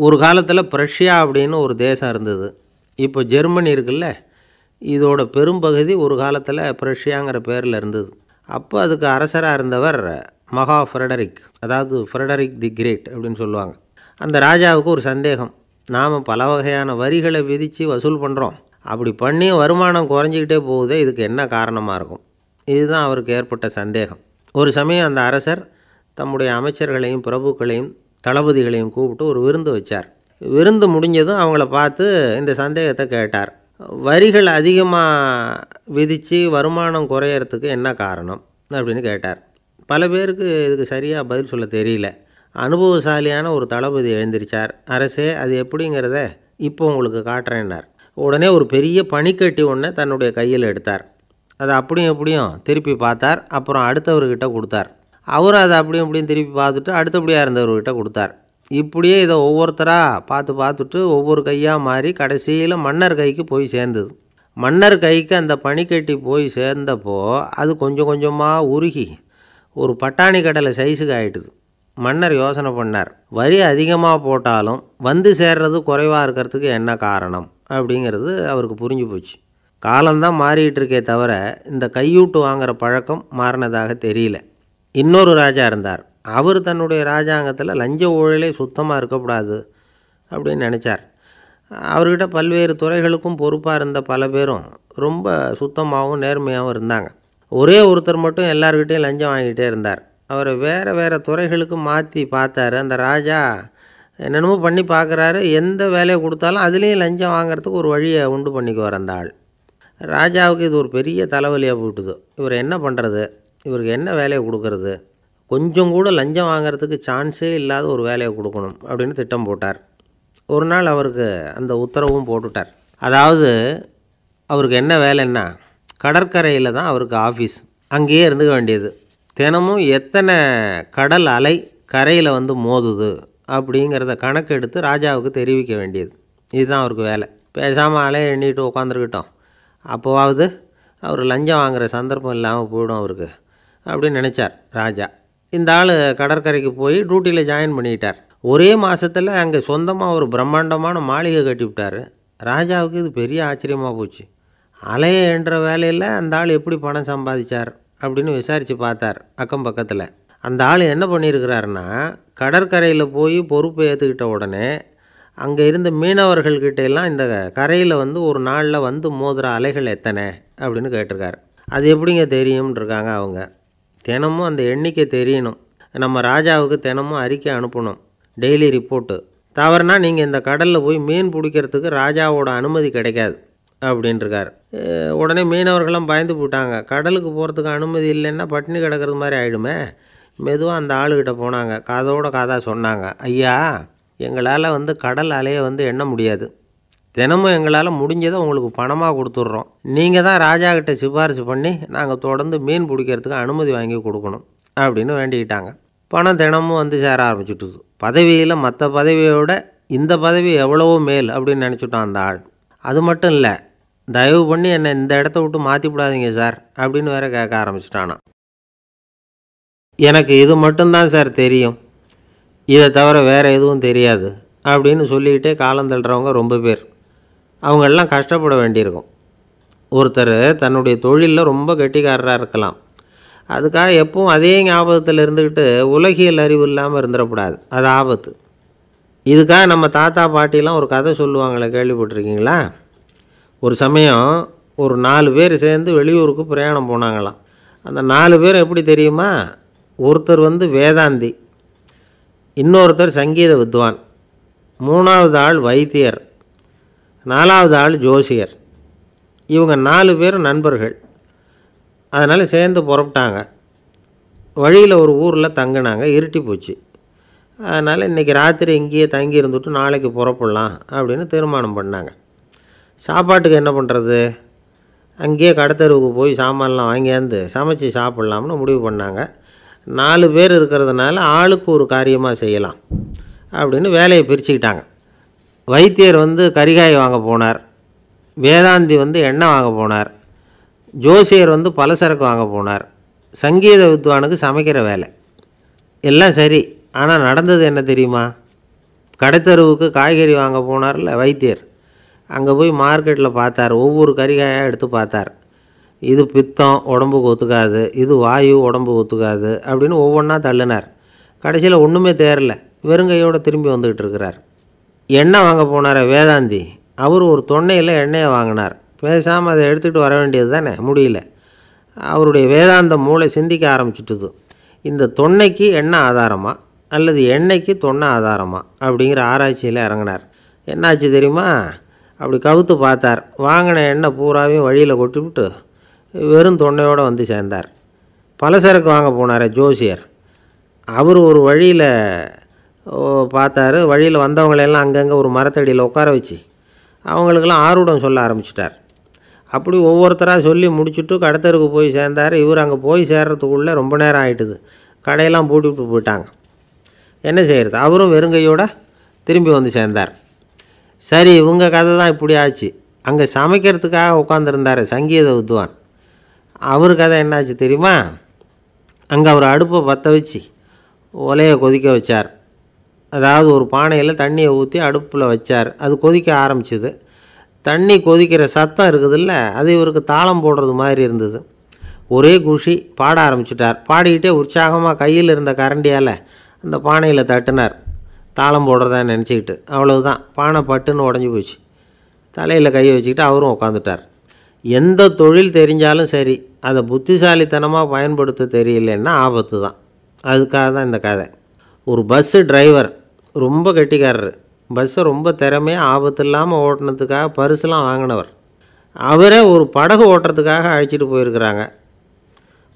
ஒரு காலத்தில் பிரஷ்யா அப்படின்னு ஒரு தேசம் இருந்தது. இப்போ ஜெர்மனி இருக்குல்ல, இதோட பெரும்பகுதி ஒரு காலத்தில் பிரஷ்யாங்கிற பேரில் இருந்தது. அப்போ அதுக்கு அரசராக இருந்தவர் மகா ஃப்ரெடரிக், அதாவது ஃப்ரெடரிக் தி கிரேட் அப்படின்னு சொல்லுவாங்க. அந்த ராஜாவுக்கு ஒரு சந்தேகம். நாம் பல வகையான வரிகளை விதித்து வசூல் பண்ணுறோம், அப்படி பண்ணியும் வருமானம் குறைஞ்சிக்கிட்டே போகுதே, இதுக்கு என்ன காரணமாக இருக்கும்? இதுதான் அவருக்கு ஏற்பட்ட சந்தேகம். ஒரு சமயம் அந்த அரசர் தம்முடைய அமைச்சர்களையும் பிரபுக்களையும் தளபதிகளையும் கூப்பிட்டு ஒரு விருந்து வச்சார். விருந்து முடிஞ்சதும் அவங்கள பார்த்து இந்த சந்தேகத்தை கேட்டார். வரிகள் அதிகமாக விதித்து வருமானம் குறையறதுக்கு என்ன காரணம் அப்படின்னு கேட்டார். பல பேருக்கு இதுக்கு சரியாக பதில் சொல்ல தெரியல. அனுபவசாலியான ஒரு தளபதி எழுந்திருச்சார். அரசே, அது எப்படிங்கிறத இப்போ உங்களுக்கு காட்டுறேன்னார். உடனே ஒரு பெரிய பனிக்கட்டி ஒன்றை தன்னுடைய கையில் எடுத்தார். அதை அப்படியும் எப்படியும் திருப்பி பார்த்தார். அப்புறம் அடுத்தவர்கிட்ட கொடுத்தார். அவரும் அதை அப்படியும் இப்படியும் திருப்பி பார்த்துட்டு அடுத்தபடியாக இருந்தவர்கிட்ட கொடுத்தார். இப்படியே இதை ஒவ்வொருத்தராக பார்த்துட்டு ஒவ்வொரு கையாக மாறி கடைசியில் மன்னர் கைக்கு போய் சேர்ந்தது. மன்னர் கைக்கு அந்த பனிக்கட்டி போய் சேர்ந்தப்போ அது கொஞ்சம் கொஞ்சமாக உருகி ஒரு பட்டாணி கடலை சைஸுக்கு ஆகிட்டுது. மன்னர் யோசனை பண்ணார், வரி அதிகமாக போட்டாலும் வந்து சேர்றது குறைவாக இருக்கிறதுக்கு என்ன காரணம் அப்படிங்கிறது அவருக்கு புரிஞ்சு போச்சு. காலம்தான் மாறிக்கிட்டு இருக்கே தவிர இந்த கையூட்டு வாங்குகிற பழக்கம் மாறினதாக தெரியல. இன்னொரு ராஜா இருந்தார். அவர் தன்னுடைய ராஜாங்கத்தில் லஞ்ச ஊழலே சுத்தமாக இருக்கக்கூடாது அப்படின்னு நினச்சார். அவர்கிட்ட பல்வேறு துறைகளுக்கும் பொறுப்பாக இருந்த பல பேரும் ரொம்ப சுத்தமாகவும் நேர்மையாகவும் இருந்தாங்க. ஒரே ஒருத்தர் மட்டும் எல்லார்கிட்டையும் லஞ்சம் வாங்கிட்டே இருந்தார். அவரை வேறு துறைகளுக்கு மாற்றி பார்த்தாரு. அந்த ராஜா என்னென்னமோ பண்ணி பார்க்குறாரு. எந்த வேலையை கொடுத்தாலும் அதுலேயும் லஞ்சம் வாங்கிறதுக்கு ஒரு வழியை உண்டு பண்ணிக்குவார் அந்த ஆள். ராஜாவுக்கு இது ஒரு பெரிய தலைவலியாக போட்டுது. இவர் என்ன பண்ணுறது, இவருக்கு என்ன வேலையை கொடுக்கறது, கொஞ்சம் கூட லஞ்சம் வாங்கிறதுக்கு சான்ஸே இல்லாத ஒரு வேலையை கொடுக்கணும் அப்படின்னு திட்டம் போட்டார். ஒரு நாள் அவருக்கு அந்த உத்தரவும் போட்டுட்டார். அதாவது அவருக்கு என்ன வேலைன்னா, கடற்கரையில் தான் அவருக்கு ஆஃபீஸ். அங்கேயே இருந்துக்க வேண்டியது. தினமும் எத்தனை கடல் அலை கரையில் வந்து மோதுது அப்படிங்கிறத கணக்கெடுத்து ராஜாவுக்கு தெரிவிக்க வேண்டியது. இதுதான் அவருக்கு வேலை. பேசாமல் அலையை எண்ணிட்டு உட்காந்துருக்கிட்டோம், அப்போவாவது அவர் லஞ்சம் வாங்குகிற சந்தர்ப்பம் இல்லாமல் போயிடும் அவருக்கு அப்படின்னு நினச்சார் ராஜா. இந்த ஆள் கடற்கரைக்கு போய் டியூட்டியில் ஜாயின் பண்ணிக்கிட்டார். ஒரே மாதத்தில் அங்கே சொந்தமாக ஒரு பிரம்மாண்டமான மாளிகை கட்டிவிட்டார். ராஜாவுக்கு இது பெரிய ஆச்சரியமாக போச்சு. அலையை என்ற வேலையில் அந்த ஆள் எப்படி பணம் சம்பாதிச்சார் அப்படின்னு விசாரித்து பார்த்தார் அக்கம் பக்கத்தில். அந்த ஆள் என்ன பண்ணியிருக்கிறாருன்னா, கடற்கரையில் போய் பொறுப்பை ஏற்றுக்கிட்ட உடனே அங்கே இருந்த மீனவர்கள்கிட்ட எல்லாம் இந்த கரையில் வந்து ஒரு நாளில் வந்து மோதுகிற அலைகள் எத்தனை அப்படின்னு கேட்டிருக்காரு. அது எப்படிங்க தெரியும்னு இருக்காங்க அவங்க. தினமும் அந்த எண்ணிக்கை தெரியணும். நம்ம ராஜாவுக்கு தினமும் அறிக்கை அனுப்பணும், டெய்லி ரிப்போர்ட்டு. தவறுனா நீங்கள் இந்த கடலில் போய் மீன் பிடிக்கிறதுக்கு ராஜாவோட அனுமதி கிடைக்காது அப்படின்ட்டுருக்கார். உடனே மீனவர்களும் பயந்து போட்டாங்க. கடலுக்கு போகிறதுக்கு அனுமதி இல்லைன்னா பட்டினி கிடக்கிறது மாதிரி ஆகிடுமே. மெதுவாக அந்த ஆளுகிட்ட போனாங்க. காதோட காதாக சொன்னாங்க, ஐயா, எங்களால் வந்து கடல் அலையை வந்து எண்ண முடியாது. தினமும் எங்களால் முடிஞ்சதை உங்களுக்கு பணமாக கொடுத்துட்றோம். நீங்கள் தான் ராஜா கிட்ட சிபாரிசு பண்ணி நாங்கள் தொடர்ந்து மீன் பிடிக்கிறதுக்கு அனுமதி வாங்கி கொடுக்கணும் அப்படின்னு வேண்டிக்கிட்டாங்க. பணம் தினமும் வந்து சேர ஆரம்பிச்சுட்டுது. பதவியில் மற்ற பதவியோட இந்த பதவி எவ்வளவோ மேல் அப்படின்னு நினச்சிட்டான் அந்த ஆள். அது மட்டும் இல்லை, தயவு பண்ணி என்னை இந்த இடத்த விட்டு மாற்றி விடாதீங்க சார் அப்படின்னு வேற கேட்க ஆரம்பிச்சிட்டானா. எனக்கு இது மட்டும்தான் சார் தெரியும், இதை தவிர வேறு எதுவும் தெரியாது அப்படின்னு சொல்லிக்கிட்டே காலம் தள்ளுறவங்க ரொம்ப பேர். அவங்களெல்லாம் கஷ்டப்பட வேண்டியிருக்கும். ஒருத்தர் தன்னுடைய தொழிலில் ரொம்ப கெட்டிக்காரராக இருக்கலாம். அதுக்காக எப்பவும் அதே ஞாபகத்தில் இருந்துக்கிட்டு உலகியல் அறிவு இல்லாமல் இருந்துடக்கூடாது. அது ஆபத்து. இதுக்காக நம்ம தாத்தா பாட்டிலாம் ஒரு கதை சொல்லுவாங்களே, கேள்விப்பட்டிருக்கீங்களா? ஒரு சமயம் ஒரு 4 பேர் சேர்ந்து வெளியூருக்கு பிரயாணம் போனாங்களாம். அந்த 4 பேர் எப்படி தெரியுமா? ஒருத்தர் வந்து வேதாந்தி, இன்னொருத்தர் சங்கீத வித்வான், 3வது ஆள் வைத்தியர், 4வது ஆள் ஜோசியர். இவங்க 4 பேரும் நண்பர்கள். அதனால் சேர்ந்து புறப்பட்டாங்க. வழியில் ஒரு ஊரில் தங்கினாங்க. இருட்டி போச்சு. அதனால் இன்றைக்கி ராத்திரி இங்கேயே தங்கி இருந்துட்டு நாளைக்கு புறப்படலாம் அப்படின்னு தீர்மானம் பண்ணாங்க. சாப்பாட்டுக்கு என்ன பண்ணுறது? அங்கேயே கடத்தெருவுக்கு போய் சாமான்லாம் வாங்கியாந்து சமைச்சு சாப்பிட்லாம்னு முடிவு பண்ணாங்க. 4 பேர் இருக்கிறதுனால ஆளுக்கு ஒரு காரியமாக செய்யலாம் அப்படின்னு வேலையை பிரிச்சுக்கிட்டாங்க. வைத்தியர் வந்து கரிகாய் வாங்க போனார், வேதாந்தி வந்து எண்ணெய் வாங்க போனார், ஜோசியர் வந்து பலசரக்கு வாங்க போனார், சங்கீத வித்வானுக்கு சமைக்கிற வேலை. எல்லாம் சரி. ஆனால் நடந்தது என்ன தெரியுமா? கடைத்தெருவுக்கு காய்கறி வாங்க போனார்ல வைத்தியர், அங்கே போய் மார்க்கெட்டில் பார்த்தார். ஒவ்வொரு கறிகாயாக எடுத்து பார்த்தார். இது பித்தம், உடம்புக்கு ஒத்துக்காது, இது வாயு, உடம்புக்கு ஒத்துக்காது அப்படின்னு ஒவ்வொன்றா தள்ளினார். கடைசியில் ஒன்றுமே தேரல, வெறுங்கையோடு திரும்பி வந்துக்கிட்டு இருக்கிறார். எண்ணெய் வாங்க போனார் வேதாந்தி, அவர் ஒரு தொன்னையில் எண்ணெயை வாங்கினார். பேசாமல் அதை எடுத்துகிட்டு வர வேண்டியது தானே, முடியல. அவருடைய வேதாந்த மூளை சிந்திக்க ஆரம்பிச்சுட்டுது. இந்த தொன்னைக்கு எண்ணெய் ஆதாரமா அல்லது எண்ணெய்க்கு தொன்னை ஆதாரமா அப்படிங்கிற ஆராய்ச்சியில் இறங்கினார். என்னாச்சு தெரியுமா? அப்படி கவுத்து பார்த்தார். வாங்கின எண்ணெய் பூராவையும் வழியில் கொட்டிவிட்டு வெறும் தொன்னையோடு வந்து சேர்ந்தார். பலசரக்கு வாங்க போனார் ஜோசியர். அவர் ஒரு வழியில் பார்த்தாரு. வழியில் வந்தவங்களெல்லாம் அங்கங்கே ஒரு மரத்தடியில் உட்கார வச்சு அவங்களுக்கெல்லாம் ஆர்வம் சொல்ல ஆரம்பிச்சிட்டார். அப்படி ஒவ்வொருத்தராக சொல்லி முடிச்சுட்டு கடத்தருக்கு போய் சேர்ந்தார். இவர் அங்கே போய் சேர்றதுக்குள்ளே ரொம்ப நேரம் ஆகிட்டுது. கடையெல்லாம் பூட்டிவிட்டு போயிட்டாங்க. என்ன செய்கிறது? அவரும் வெறுங்கையோடு திரும்பி வந்து சேர்ந்தார். சரி, இவங்க கதை தான் இப்படி ஆச்சு. அங்கே சமைக்கிறதுக்காக உட்காந்துருந்தார் சங்கீத வித்வான். அவர் கதை என்னாச்சு தெரியுமா? அங்கே அவர் அடுப்பை பற்ற வச்சு ஒலையை கொதிக்க வச்சார். அதாவது ஒரு பானையில் தண்ணியை ஊற்றி அடுப்பில் வச்சார். அது கொதிக்க ஆரம்பிச்சிது. தண்ணி கொதிக்கிற சத்தம் இருக்குதுல்ல, அது இவருக்கு தாளம் போடுறது மாதிரி இருந்தது. ஒரே குஷி, பாட ஆரம்பிச்சிட்டார். பாடிக்கிட்டே உற்சாகமாக கையில் இருந்த கரண்டியால் அந்த பானையில் தட்டினார், தாளம் போடுறதா நினச்சிக்கிட்டு. அவ்வளவுதான், பானை பட்டுன்னு உடஞ்சி போச்சு. தலையில் கையை வச்சுக்கிட்டு அவரும் உட்காந்துட்டார். எந்த தொழில் தெரிஞ்சாலும் சரி, அதை புத்திசாலித்தனமாக பயன்படுத்த தெரியலன்னா ஆபத்து தான். அதுக்காக தான் இந்த கதை. ஒரு பஸ்ஸு டிரைவர் ரொம்ப கெட்டிக்காரர். பஸ்ஸை ரொம்ப திறமையாக ஆபத்து இல்லாமல் ஓட்டினதுக்காக பரிசுலாம் வாங்கினவர். அவரே ஒரு படகு ஓட்டுறதுக்காக அழைச்சிட்டு போயிருக்கிறாங்க,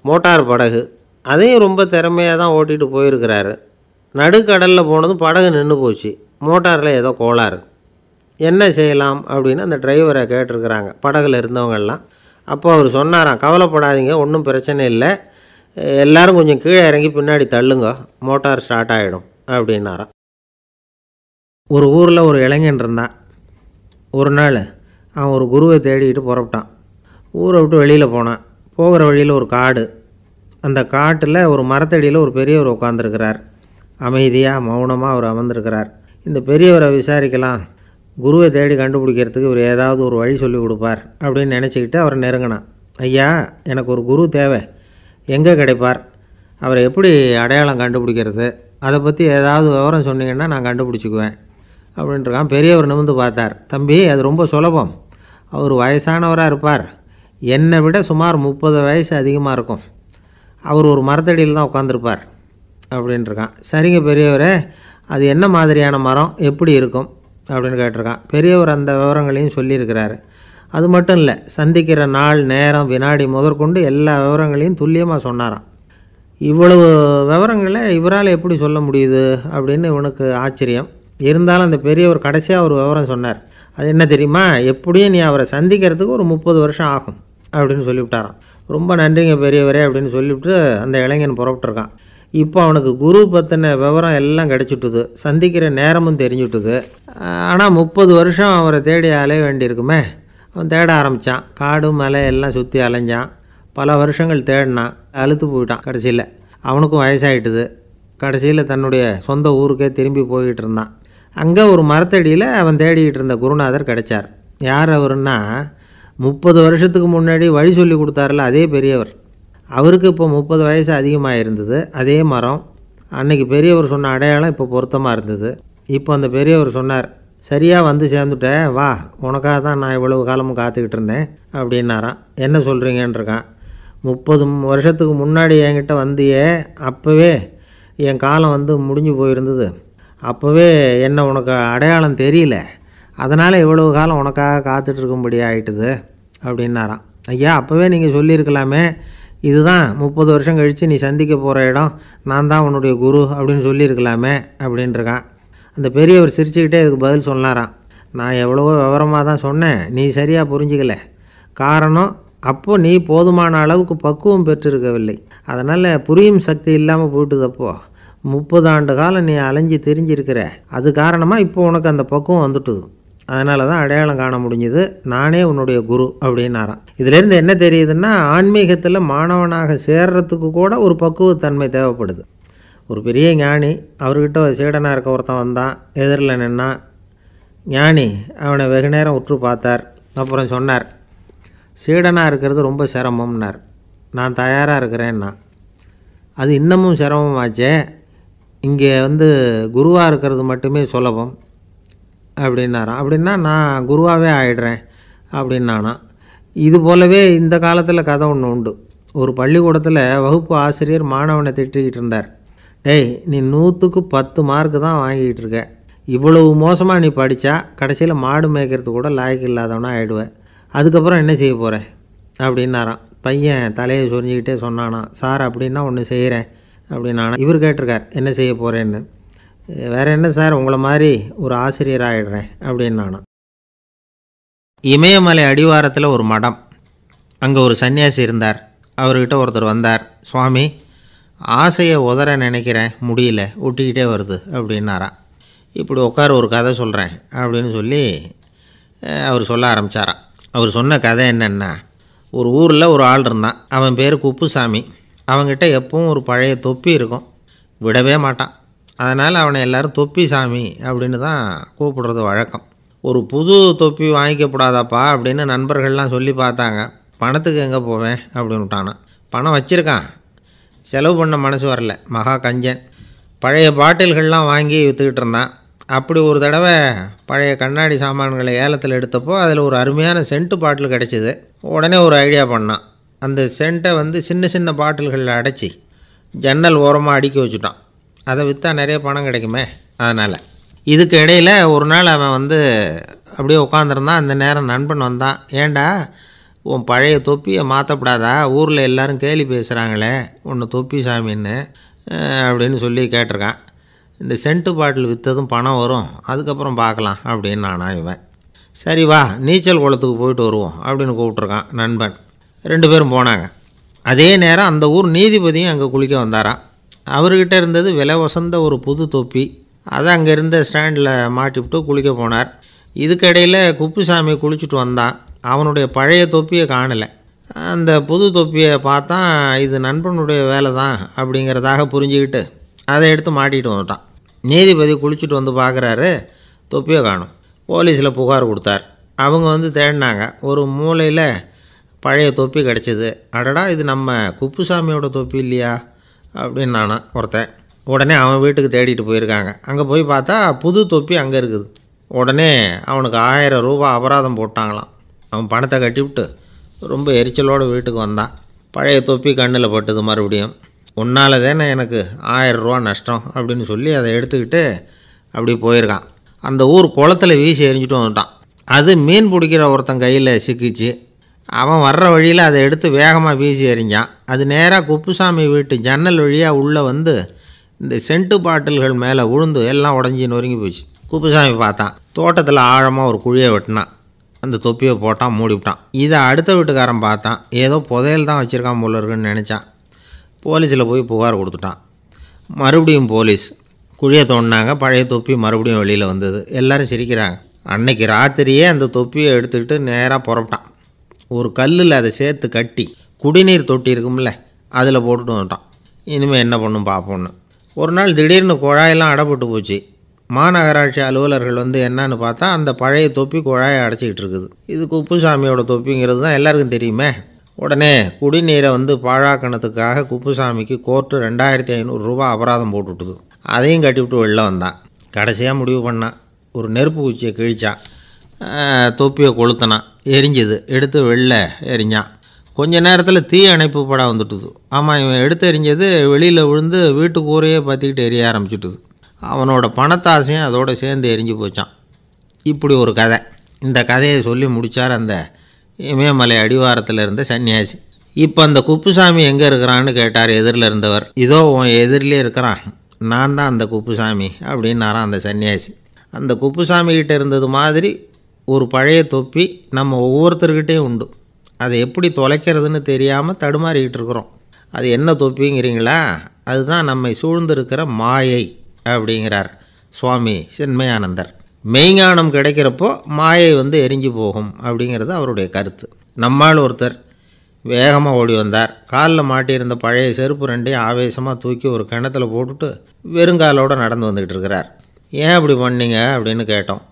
மோட்டார் படகு. அதையும் ரொம்ப திறமையாக தான் ஓட்டிகிட்டு போயிருக்கிறாரு. நடுக்கடலில் போனதும் படகு நின்று போச்சு. மோட்டாரில் ஏதோ கோளாறு. என்ன செய்யலாம் அப்படின்னு அந்த டிரைவரை கேட்டிருக்கிறாங்க படகுல இருந்தவங்கெல்லாம். அப்போ அவர் சொன்னாராம், கவலைப்படாதீங்க, ஒன்றும் பிரச்சனை இல்லை, எல்லோரும் கொஞ்சம் கீழே இறங்கி பின்னாடி தள்ளுங்க, மோட்டார் ஸ்டார்ட் ஆகிடும் அப்படின்னாராம். ஒரு ஊரில் ஒரு இளைஞன் இருந்தான். ஒரு நாள் அவன் ஒரு குருவை தேடிக்கிட்டு புறப்பட்டான். ஊரை விட்டு வெளியில் போனான். போகிற வழியில் ஒரு காடு. அந்த காட்டில் ஒரு மரத்தடியில் ஒரு பெரியவர் உட்காந்துருக்கிறார். அமைதியாக மௌனமாக அவர் அமர்ந்திருக்கிறார். இந்த பெரியவரை விசாரிக்கலாம், குருவை தேடி கண்டுபிடிக்கிறதுக்கு இவர் ஏதாவது ஒரு வழி சொல்லி கொடுப்பார் அப்படின்னு நினச்சிக்கிட்டு அவரை நெருங்கினான். ஐயா, எனக்கு ஒரு குரு தேவை, எங்கே கிடைப்பார்? அவரை எப்படி அடையாளம் கண்டுபிடிக்கிறது? அதை பற்றி ஏதாவது விவரம் சொன்னீங்கன்னா நான் கண்டுபிடிச்சிக்குவேன் அப்படின்ட்டுருக்கான். பெரியவர் நிமிர்ந்து பார்த்தார். தம்பி, அது ரொம்ப சுலபம். அவர் வயசானவராக இருப்பார், என்னை விட சுமார் 30 வயசு அதிகமாக இருக்கும். அவர் ஒரு மரத்தடியில் தான் உட்காந்துருப்பார் அப்படின்ட்டுருக்கான். சரிங்க பெரியவரே, அது என்ன மாதிரியான மரம், எப்படி இருக்கும் அப்படின்னு கேட்டிருக்கான். பெரியவர் அந்த விவரங்களையும் சொல்லியிருக்கிறாரு. அது மட்டும் இல்லை, சந்திக்கிற நாள், நேரம், வினாடி முதற்கொண்டு எல்லா விவரங்களையும் துல்லியமாக சொன்னாராம். இவ்வளவு விவரங்களை இவரால் எப்படி சொல்ல முடியுது அப்படின்னு இவனுக்கு ஆச்சரியம். இருந்தாலும் அந்த பெரியவர் கடைசியாக ஒரு விவரம் சொன்னார். அது என்ன தெரியுமா? எப்படியும் நீ அவரை சந்திக்கிறதுக்கு ஒரு 30 வருஷம் ஆகும் அப்படின்னு சொல்லிவிட்டாராம். ரொம்ப நன்றிங்க பெரியவரே அப்படின்னு சொல்லிவிட்டு அந்த இளைஞன் புறப்பட்டுருக்கான். இப்போ அவனுக்கு குரு பற்றின விவரம் எல்லாம் கிடச்சிட்டுது, சந்திக்கிற நேரமும் தெரிஞ்சுட்டுது. ஆனால் 30 வருஷம் அவரை தேடி அலைய வேண்டியிருக்குமே. அவன் தேட ஆரம்பித்தான். காடு மலை எல்லாம் சுற்றி அலைஞ்சான். பல வருஷங்கள் தேடினான், அழுத்து போயிட்டான். கடைசியில் அவனுக்கும் வயசாகிட்டுது. கடைசியில் தன்னுடைய சொந்த ஊருக்கே திரும்பி போய்கிட்டு இருந்தான். அங்கே ஒரு மரத்தடியில் அவன் தேடிக்கிட்டு இருந்த குருநாதர் கிடைச்சார். யார் அவருன்னா, 30 வருஷத்துக்கு முன்னாடி வழி சொல்லி கொடுத்தாருல அதே பெரியவர். அவருக்கு இப்போ 30 வயசு அதிகமாக இருந்தது. அதே மரம். அன்னைக்கு பெரியவர் சொன்ன அடையாளம் இப்போ பொருத்தமாக இருந்தது. இப்போ அந்த பெரியவர் சொன்னார், சரியாக வந்து சேர்ந்துட்டேன், வா, உனக்காக தான் நான் இவ்வளவு காலமும் காத்துக்கிட்டு இருந்தேன் அப்படின்னாரான். என்ன சொல்கிறீங்கன்றிருக்கான். 30 வருஷத்துக்கு முன்னாடி என்கிட்ட வந்தியே, அப்போவே என் காலம் வந்து முடிஞ்சு போயிருந்தது. அப்போவே என்ன உனக்கு அடையாளம் தெரியல, அதனால் இவ்வளவு காலம் உனக்காக காத்துட்ருக்கும்படி ஆகிட்டுது அப்படின்னாராம். ஐயா, அப்போவே நீங்கள் சொல்லியிருக்கலாமே, இதுதான் 30 வருஷம் கழித்து நீ சந்திக்க போகிற இடம், நான் தான் உன்னுடைய குரு அப்படின்னு சொல்லியிருக்கலாமே அப்படின்ட்டுருக்கான். அந்த பெரியவர் சிரிச்சுக்கிட்டே இதுக்கு பதில் சொன்னாராம். நான் எவ்வளவோ விவரமாக தான் சொன்னேன், நீ சரியாக புரிஞ்சிக்கல. காரணம், அப்போது நீ போதுமான அளவுக்கு பக்குவம் பெற்றிருக்கவில்லை. அதனால் புரியும் சக்தி இல்லாமல் போயிட்டுதப்போ 30 ஆண்டு காலம் நீ அலைஞ்சி தெரிஞ்சிருக்கிற. அது காரணமாக இப்போ உனக்கு அந்த பக்குவம் வந்துட்டுது. அதனால தான் அடையாளம் காண முடிஞ்சுது, நானே உன்னுடைய குரு அப்படின்னாராம். இதிலேருந்து என்ன தெரியுதுன்னா, ஆன்மீகத்தில் மாணவனாக சேர்றதுக்கு கூட ஒரு பக்குவத்தன்மை தேவைப்படுது. ஒரு பெரிய ஞானி, அவர்கிட்ட சீடனாக இருக்க ஒருத்தன் வந்தான், எதிரில் நின்னான். ஞானி அவனை வெகு நேரம் உற்று பார்த்தார். அப்புறம் சொன்னார், சீடனாக இருக்கிறது ரொம்ப சிரமம்னார். நான் தயாராக இருக்கிறேன்னா. அது இன்னமும் சிரமமாச்சே, இங்கே குருவாக இருக்கிறது மட்டுமே சுலபம் அப்படின்னாராம். அப்படின்னா நான் குருவாகவே ஆயிடுறேன் அப்படின்னானா. இது போலவே இந்த காலத்தில் கதை ஒன்று உண்டு. ஒரு பள்ளிக்கூடத்தில் வகுப்பு ஆசிரியர் மாணவனை திட்டிக்கிட்டு இருந்தார். டேய், நீ 100க்கு 10 மார்க்கு தான் வாங்கிக்கிட்டு இருக்க. இவ்வளவு மோசமாக நீ படித்தா கடைசியில் மாடு மேய்க்கிறது கூட லாய்க்கு இல்லாதவனா ஆகிடுவேன். அதுக்கப்புறம் என்ன செய்ய போகிறேன் அப்படின்னாராம். பையன் தலையை சொரிஞ்சிக்கிட்டே சொன்னானா, சார் அப்படின்னா ஒன்று செய்கிறேன் அப்படின்னானா. இவர் கேட்டிருக்கார், என்ன செய்ய போகிறேன்னு. வேறு என்ன சார், உங்களை மாதிரி ஒரு ஆசிரியர் ஆகிடுறேன் அப்படின்னானா. இமயமலை அடிவாரத்தில் ஒரு மடம். அங்கே ஒரு சன்னியாசி இருந்தார். அவர்கிட்ட ஒருத்தர் வந்தார். சுவாமி, ஆசையை உதற நினைக்கிறேன், முடியல, ஒட்டிக்கிட்டே வருது அப்படின்னாராம். இப்படி உட்கார, ஒரு கதை சொல்கிறேன் அப்படின்னு சொல்லி அவர் சொல்ல ஆரம்பித்தாராம். அவர் சொன்ன கதை என்னென்னா, ஒரு ஊரில் ஒரு ஆள் இருந்தான். அவன் பேர் குப்புசாமி. அவன்கிட்ட எப்பவும் ஒரு பழைய தொப்பி இருக்கும், விடவே மாட்டான். அதனால் அவனை எல்லோரும் தொப்பி சாமி அப்படின்னு தான் கூப்பிடுறது வழக்கம். ஒரு புது தொப்பி வாங்கிக்கப்படாதாப்பா அப்படின்னு நண்பர்கள்லாம் சொல்லி பார்த்தாங்க. பணத்துக்கு எங்கே போவேன் அப்படின்னு விட்டானான். பணம் வச்சுருக்கான், செலவு பண்ண மனசு வரல, மகா கஞ்சன். பழைய பாட்டில்கள்லாம் வாங்கி விற்றுக்கிட்டு இருந்தான். அப்படி ஒரு தடவை பழைய கண்ணாடி சாமான்களை ஏலத்தில் எடுத்தப்போ அதில் ஒரு அருமையான சென்ட்டு பாட்டில் கிடச்சிது. உடனே ஒரு ஐடியா பண்ணான். அந்த சென்ட்டை சின்ன சின்ன பாட்டில்களில் அடைச்சி ஜன்னல் ஓரமாக அடுக்கி வச்சுட்டான். அதை விற்றா நிறைய பணம் கிடைக்குமே. அதனால் இதுக்கு இடையில் ஒரு நாள் அவன் அப்படியே உட்காந்துருந்தான். அந்த நேரம் நண்பன் வந்தான். ஏண்டா, உன் பழைய தொப்பியை மாற்றப்படாதா, ஊரில் எல்லோரும் கேலி பேசுகிறாங்களே உன்னை தொப்பி சாமின்னு அப்படின்னு சொல்லி கேட்டிருக்கான். இந்த சென்ட்டு பாட்டில் விற்றதும் பணம் வரும், அதுக்கப்புறம் பார்க்கலாம் அப்படின்னு நானா. இவன் சரி வா, நீச்சல் குளத்துக்கு போயிட்டு வருவோம் அப்படின்னு கூப்பிட்ருக்கான் நண்பன். 2 பேரும் போனாங்க. அதே நேரம் அந்த ஊர் நீதிபதியும் அங்கே குளிக்க வந்தாராம். அவர்கிட்ட இருந்தது விலை வசந்த ஒரு புது தொப்பி. அதை அங்கே இருந்த ஸ்டாண்டில் மாட்டிவிட்டு குளிக்க போனார். இதுக்கிடையில் குப்புசாமி குளிச்சுட்டு வந்தான். அவனுடைய பழைய தொப்பியை காணலை. அந்த புது தொப்பியை பார்த்தா இது நண்பனுடைய வேலை தான் அப்படிங்கிறதாக புரிஞ்சுக்கிட்டு அதை எடுத்து மாட்டிகிட்டு வந்துட்டான். நீதிபதி குளிச்சுட்டு வந்து பார்க்குறாரு, தொப்பியை காணும். போலீஸில் புகார் கொடுத்தார். அவங்க தேடினாங்க. ஒரு மூலையில் பழைய தொப்பி கிடச்சிது. அடடா, இது நம்ம குப்புசாமியோட தொப்பி இல்லையா அப்படின்னு நானா ஒருத்தன். உடனே அவன் வீட்டுக்கு தேடிட்டு போயிருக்காங்க. அங்கே போய் பார்த்தா புது தொப்பி அங்கே இருக்குது. உடனே அவனுக்கு 1000 ரூபா அபராதம் போட்டாங்களாம். அவன் பணத்தை கட்டிவிட்டு ரொம்ப எரிச்சலோடு வீட்டுக்கு வந்தான். பழைய தொப்பி கண்ணில் பட்டுது. மறுபடியும், உன்னால் தானே எனக்கு 1000 ரூபா நஷ்டம் அப்படின்னு சொல்லி அதை எடுத்துக்கிட்டு அப்படி போயிருக்கான். அந்த ஊர் குளத்தில் வீசி எரிஞ்சிட்டு வந்துட்டான். அது மீன் பிடிக்கிற ஒருத்தன் கையில் சிக்கிச்சு. அவன் வர்ற வழியில் அதை எடுத்து வேகமாக வீசி எறிஞ்சான். அது நேராக குப்புசாமி வீட்டு ஜன்னல் வழியாக உள்ளே இந்த சென்ட்டு பாட்டில்கள் மேலே விழுந்து எல்லாம் உடஞ்சி நொறுங்கி போச்சு. குப்புசாமி பார்த்தான். தோட்டத்தில் ஆழமாக ஒரு குழியை வெட்டினான். அந்த தொப்பியை போட்டான், மூடிவிட்டான். இதை அடுத்த வீட்டுக்காரன் பார்த்தான். ஏதோ புதையல் தான் வச்சுருக்கான் போல இருக்குன்னு நினச்சான். போலீஸில் போய் புகார் கொடுத்துட்டான். மறுபடியும் போலீஸ் குழியை தோண்டினாங்க. பழைய தொப்பி மறுபடியும் வெளியில் வந்தது. எல்லோரும் சிரிக்கிறாங்க. அன்னைக்கு ராத்திரியே அந்த தொப்பியை எடுத்துக்கிட்டு நேராக புறப்பட்டான். ஒரு கல்லில் அதை சேர்த்து கட்டி குடிநீர் தொட்டி இருக்கும்ல, அதில் போட்டுட்டு வந்துட்டான். இனிமேல் என்ன பண்ணும் பார்ப்போன்னு. ஒரு நாள் திடீர்னு குழாயெல்லாம் அடைப்பட்டு போச்சு. மாநகராட்சி அலுவலர்கள் என்னன்னு பார்த்தா அந்த பழைய தொப்பி குழாயை அடைச்சிக்கிட்டு இருக்குது. இது குப்புசாமியோட தொப்பிங்கிறது தான் எல்லாருக்கும் தெரியுமே. உடனே குடிநீரை பாழாக்கணத்துக்காக குப்புசாமிக்கு கோர்ட்டு 2500 ரூபா அபராதம் போட்டுவிட்டுது. அதையும் கட்டிவிட்டு வெளில வந்தான். கடைசியாக முடிவு பண்ணான். ஒரு நெருப்பு குச்சியை கிழிச்சான். தொப்பியை கொளுத்தினான். எரிஞ்சுது. எடுத்து வெளில எரிஞ்சான். கொஞ்ச நேரத்தில் தீ அணைப்பு படம் வந்துட்டுது. ஆமாம், இவன் எடுத்து எரிஞ்சது வெளியில் விழுந்து வீட்டு கூரையே பற்றிக்கிட்டு எரிய ஆரம்பிச்சுட்டுது. அவனோட பணத்தாசையும் அதோடு சேர்ந்து எரிஞ்சு போச்சான். இப்படி ஒரு கதை. இந்த கதையை சொல்லி முடித்தார் அந்த இமயமலை அடிவாரத்தில் இருந்த சன்னியாசி. இப்போ அந்த குப்புசாமி எங்கே இருக்கிறான்னு கேட்டார் எதிரில் இருந்தவர். இதோ உன் எதிரிலே இருக்கிறான், நான் தான் அந்த குப்புசாமி அப்படின்னாரான் அந்த சன்னியாசி. அந்த குப்புசாமிகிட்ட இருந்தது மாதிரி ஒரு பழைய தொப்பி நம்ம ஒவ்வொருத்தர்கிட்டையும் உண்டு. அதை எப்படி தொலைக்கிறதுன்னு தெரியாமல் தடுமாறிக்கிட்டு இருக்கிறோம். அது என்ன தொப்பிங்கிறீங்களா? அதுதான் நம்மை சூழ்ந்திருக்கிற மாயை அப்படிங்கிறார் சுவாமி சின்மயானந்தர். மெய்ஞானம் கிடைக்கிறப்போ மாயை எரிஞ்சு போகும் அப்படிங்கிறது அவருடைய கருத்து. நம்மால் ஒருத்தர் வேகமாக ஓடி வந்தார். காலில் மாட்டியிருந்த பழைய செருப்பு ரெண்டையும் ஆவேசமாக தூக்கி ஒரு கிணத்துல போட்டுட்டு வெறுங்காலோடு நடந்து வந்துக்கிட்டு இருக்கிறார். ஏன் அப்படி பண்ணீங்க அப்படின்னு கேட்டோம்.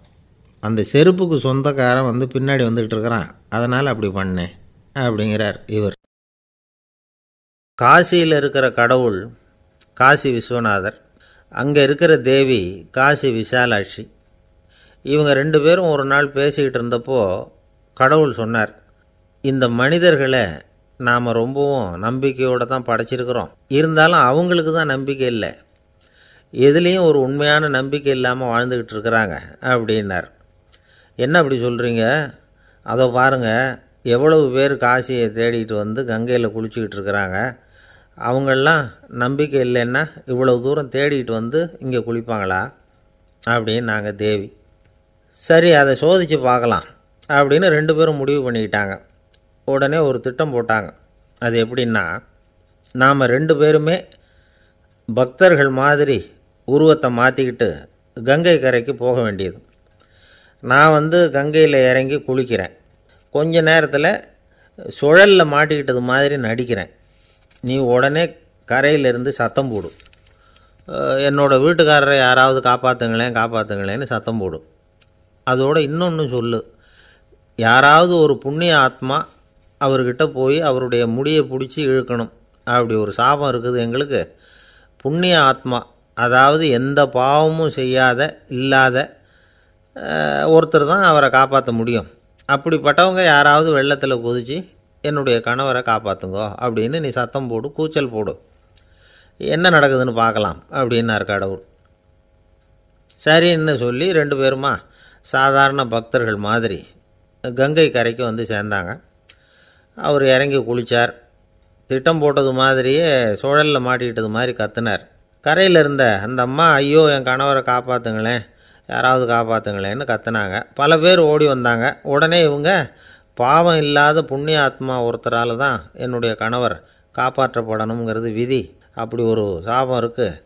அந்த செருப்புக்கு சொந்தக்காரன் வந்து பின்னாடி வந்துக்கிட்டு இருக்கிறான், அதனால் அப்படி பண்ணேன் அப்படிங்கிறார் இவர். காசியில் இருக்கிற கடவுள் காசி விஸ்வநாதர், அங்கே இருக்கிற தேவி காசி விசாலாட்சி. இவங்க 2 பேரும் ஒரு நாள் பேசிக்கிட்டு இருந்தப்போ கடவுள் சொன்னார், இந்த மனிதர்களை நாம் ரொம்பவும் நம்பிக்கையோடு தான் படைச்சிருக்கிறோம், இருந்தாலும் அவங்களுக்கு தான் நம்பிக்கை இல்லை, எதுலேயும் ஒரு உண்மையான நம்பிக்கை இல்லாமல் வாழ்ந்துக்கிட்டு இருக்கிறாங்க அப்படின்னார். என்ன அப்படி சொல்கிறீங்க? அதை பாருங்கள், எவ்வளவு பேர் காசியை தேடிட்டு வந்து கங்கையில் குளிச்சுக்கிட்டு இருக்கிறாங்க, அவங்களெலாம் நம்பிக்கை இல்லைன்னா இவ்வளவு தூரம் தேடிட்டு வந்து இங்கே குளிப்பாங்களா அப்படின்னு நாங்கள் தேவி. சரி, அதை சோதித்து பார்க்கலாம் அப்படின்னு 2 பேரும் முடிவு பண்ணிக்கிட்டாங்க. உடனே ஒரு திட்டம் போட்டாங்க. அது எப்படின்னா, நாம் 2 பேருமே பக்தர்கள் மாதிரி உருவத்தை மாற்றிக்கிட்டு கங்கை கரைக்கு போக வேண்டியது. நான் வந்து கங்கையில் இறங்கி குளிக்கிறேன், கொஞ்ச நேரத்தில் சுழலில் மாட்டிக்கிட்டது மாதிரி நடிக்கிறேன். நீ உடனே கரையிலிருந்து சத்தம் போடும், என்னோடய வீட்டுக்காரரை யாராவது காப்பாற்றுங்களேன்னு சத்தம் போடும். அதோடு இன்னொன்று சொல்லு, யாராவது ஒரு புண்ணிய ஆத்மா அவர்கிட்ட போய் அவருடைய முடியை பிடிச்சி இழுக்கணும், அப்படி ஒரு சாபம் இருக்குது எங்களுக்கு. புண்ணிய ஆத்மா, அதாவது எந்த பாவமும் செய்யாத இல்லாத ஒருத்தர் தான் அவரை காப்பாற்ற முடியும். அப்படிப்பட்டவங்க யாராவது வெள்ளத்தில் குதித்து என்னுடைய கணவரை காப்பாற்றுங்கோ அப்படின்னு நீ சத்தம் போடு, கூச்சல் போடு, என்ன நடக்குதுன்னு பார்க்கலாம் அப்படின்னார் கடவுள். சரின்னு சொல்லி 2 பேருமா சாதாரண பக்தர்கள் மாதிரி கங்கை கரைக்கு வந்து சேர்ந்தாங்க. அவர் இறங்கி குளித்தார். திட்டம் போட்டது மாதிரியே சுழலில் மாட்டிக்கிட்டது மாதிரி கத்துனார். கரையில் இருந்த அந்த அம்மா, ஐயோ என் கணவரை காப்பாற்றுங்களேன், யாராவது காப்பாற்றுங்களேன்னு கத்துனாங்க. பல பேர் ஓடி வந்தாங்க. உடனே இவங்க, பாவம் இல்லாத புண்ணிய ஆத்மா ஒருத்தரால் தான் என்னுடைய கணவர் காப்பாற்றப்படணுங்கிறது விதி, அப்படி ஒரு சாபம் இருக்குது,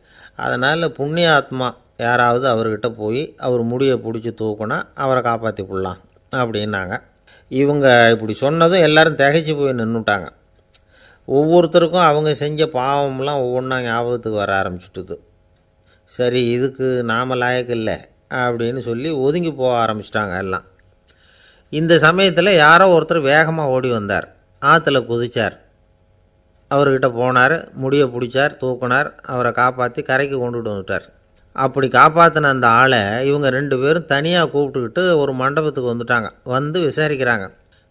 அதனால் புண்ணிய ஆத்மா யாராவது அவர்கிட்ட போய் அவர் முடியை பிடிச்சி தூக்குனா அவரை காப்பாற்றி கொள்ளலாம் அப்படின்னாங்க. இவங்க இப்படி சொன்னதும் எல்லோரும் திகைச்சு போய் நின்றுட்டாங்க. ஒவ்வொருத்தருக்கும் அவங்க செஞ்ச பாவம்லாம் ஒவ்வொன்றா ஞாபகத்துக்கு வர ஆரம்பிச்சுட்டுது. சரி, இதுக்கு நாம் லாயக்கு இல்லை அப்படின்னு சொல்லி ஒதுங்கி போக ஆரம்பிச்சிட்டாங்க எல்லாம். இந்த சமயத்தில் யாரோ ஒருத்தர் வேகமாக ஓடி வந்தார், ஆற்றுல குதித்தார், அவர்கிட்ட போனார், முடியை பிடிச்சார், தூக்கினார், அவரை காப்பாற்றி கரைக்கு கொண்டுட்டு வந்துட்டார். அப்படி காப்பாற்றின அந்த ஆளை இவங்க 2 பேரும் தனியாக கூப்பிட்டுக்கிட்டு ஒரு மண்டபத்துக்கு வந்துட்டாங்க. வந்து விசாரிக்கிறாங்க.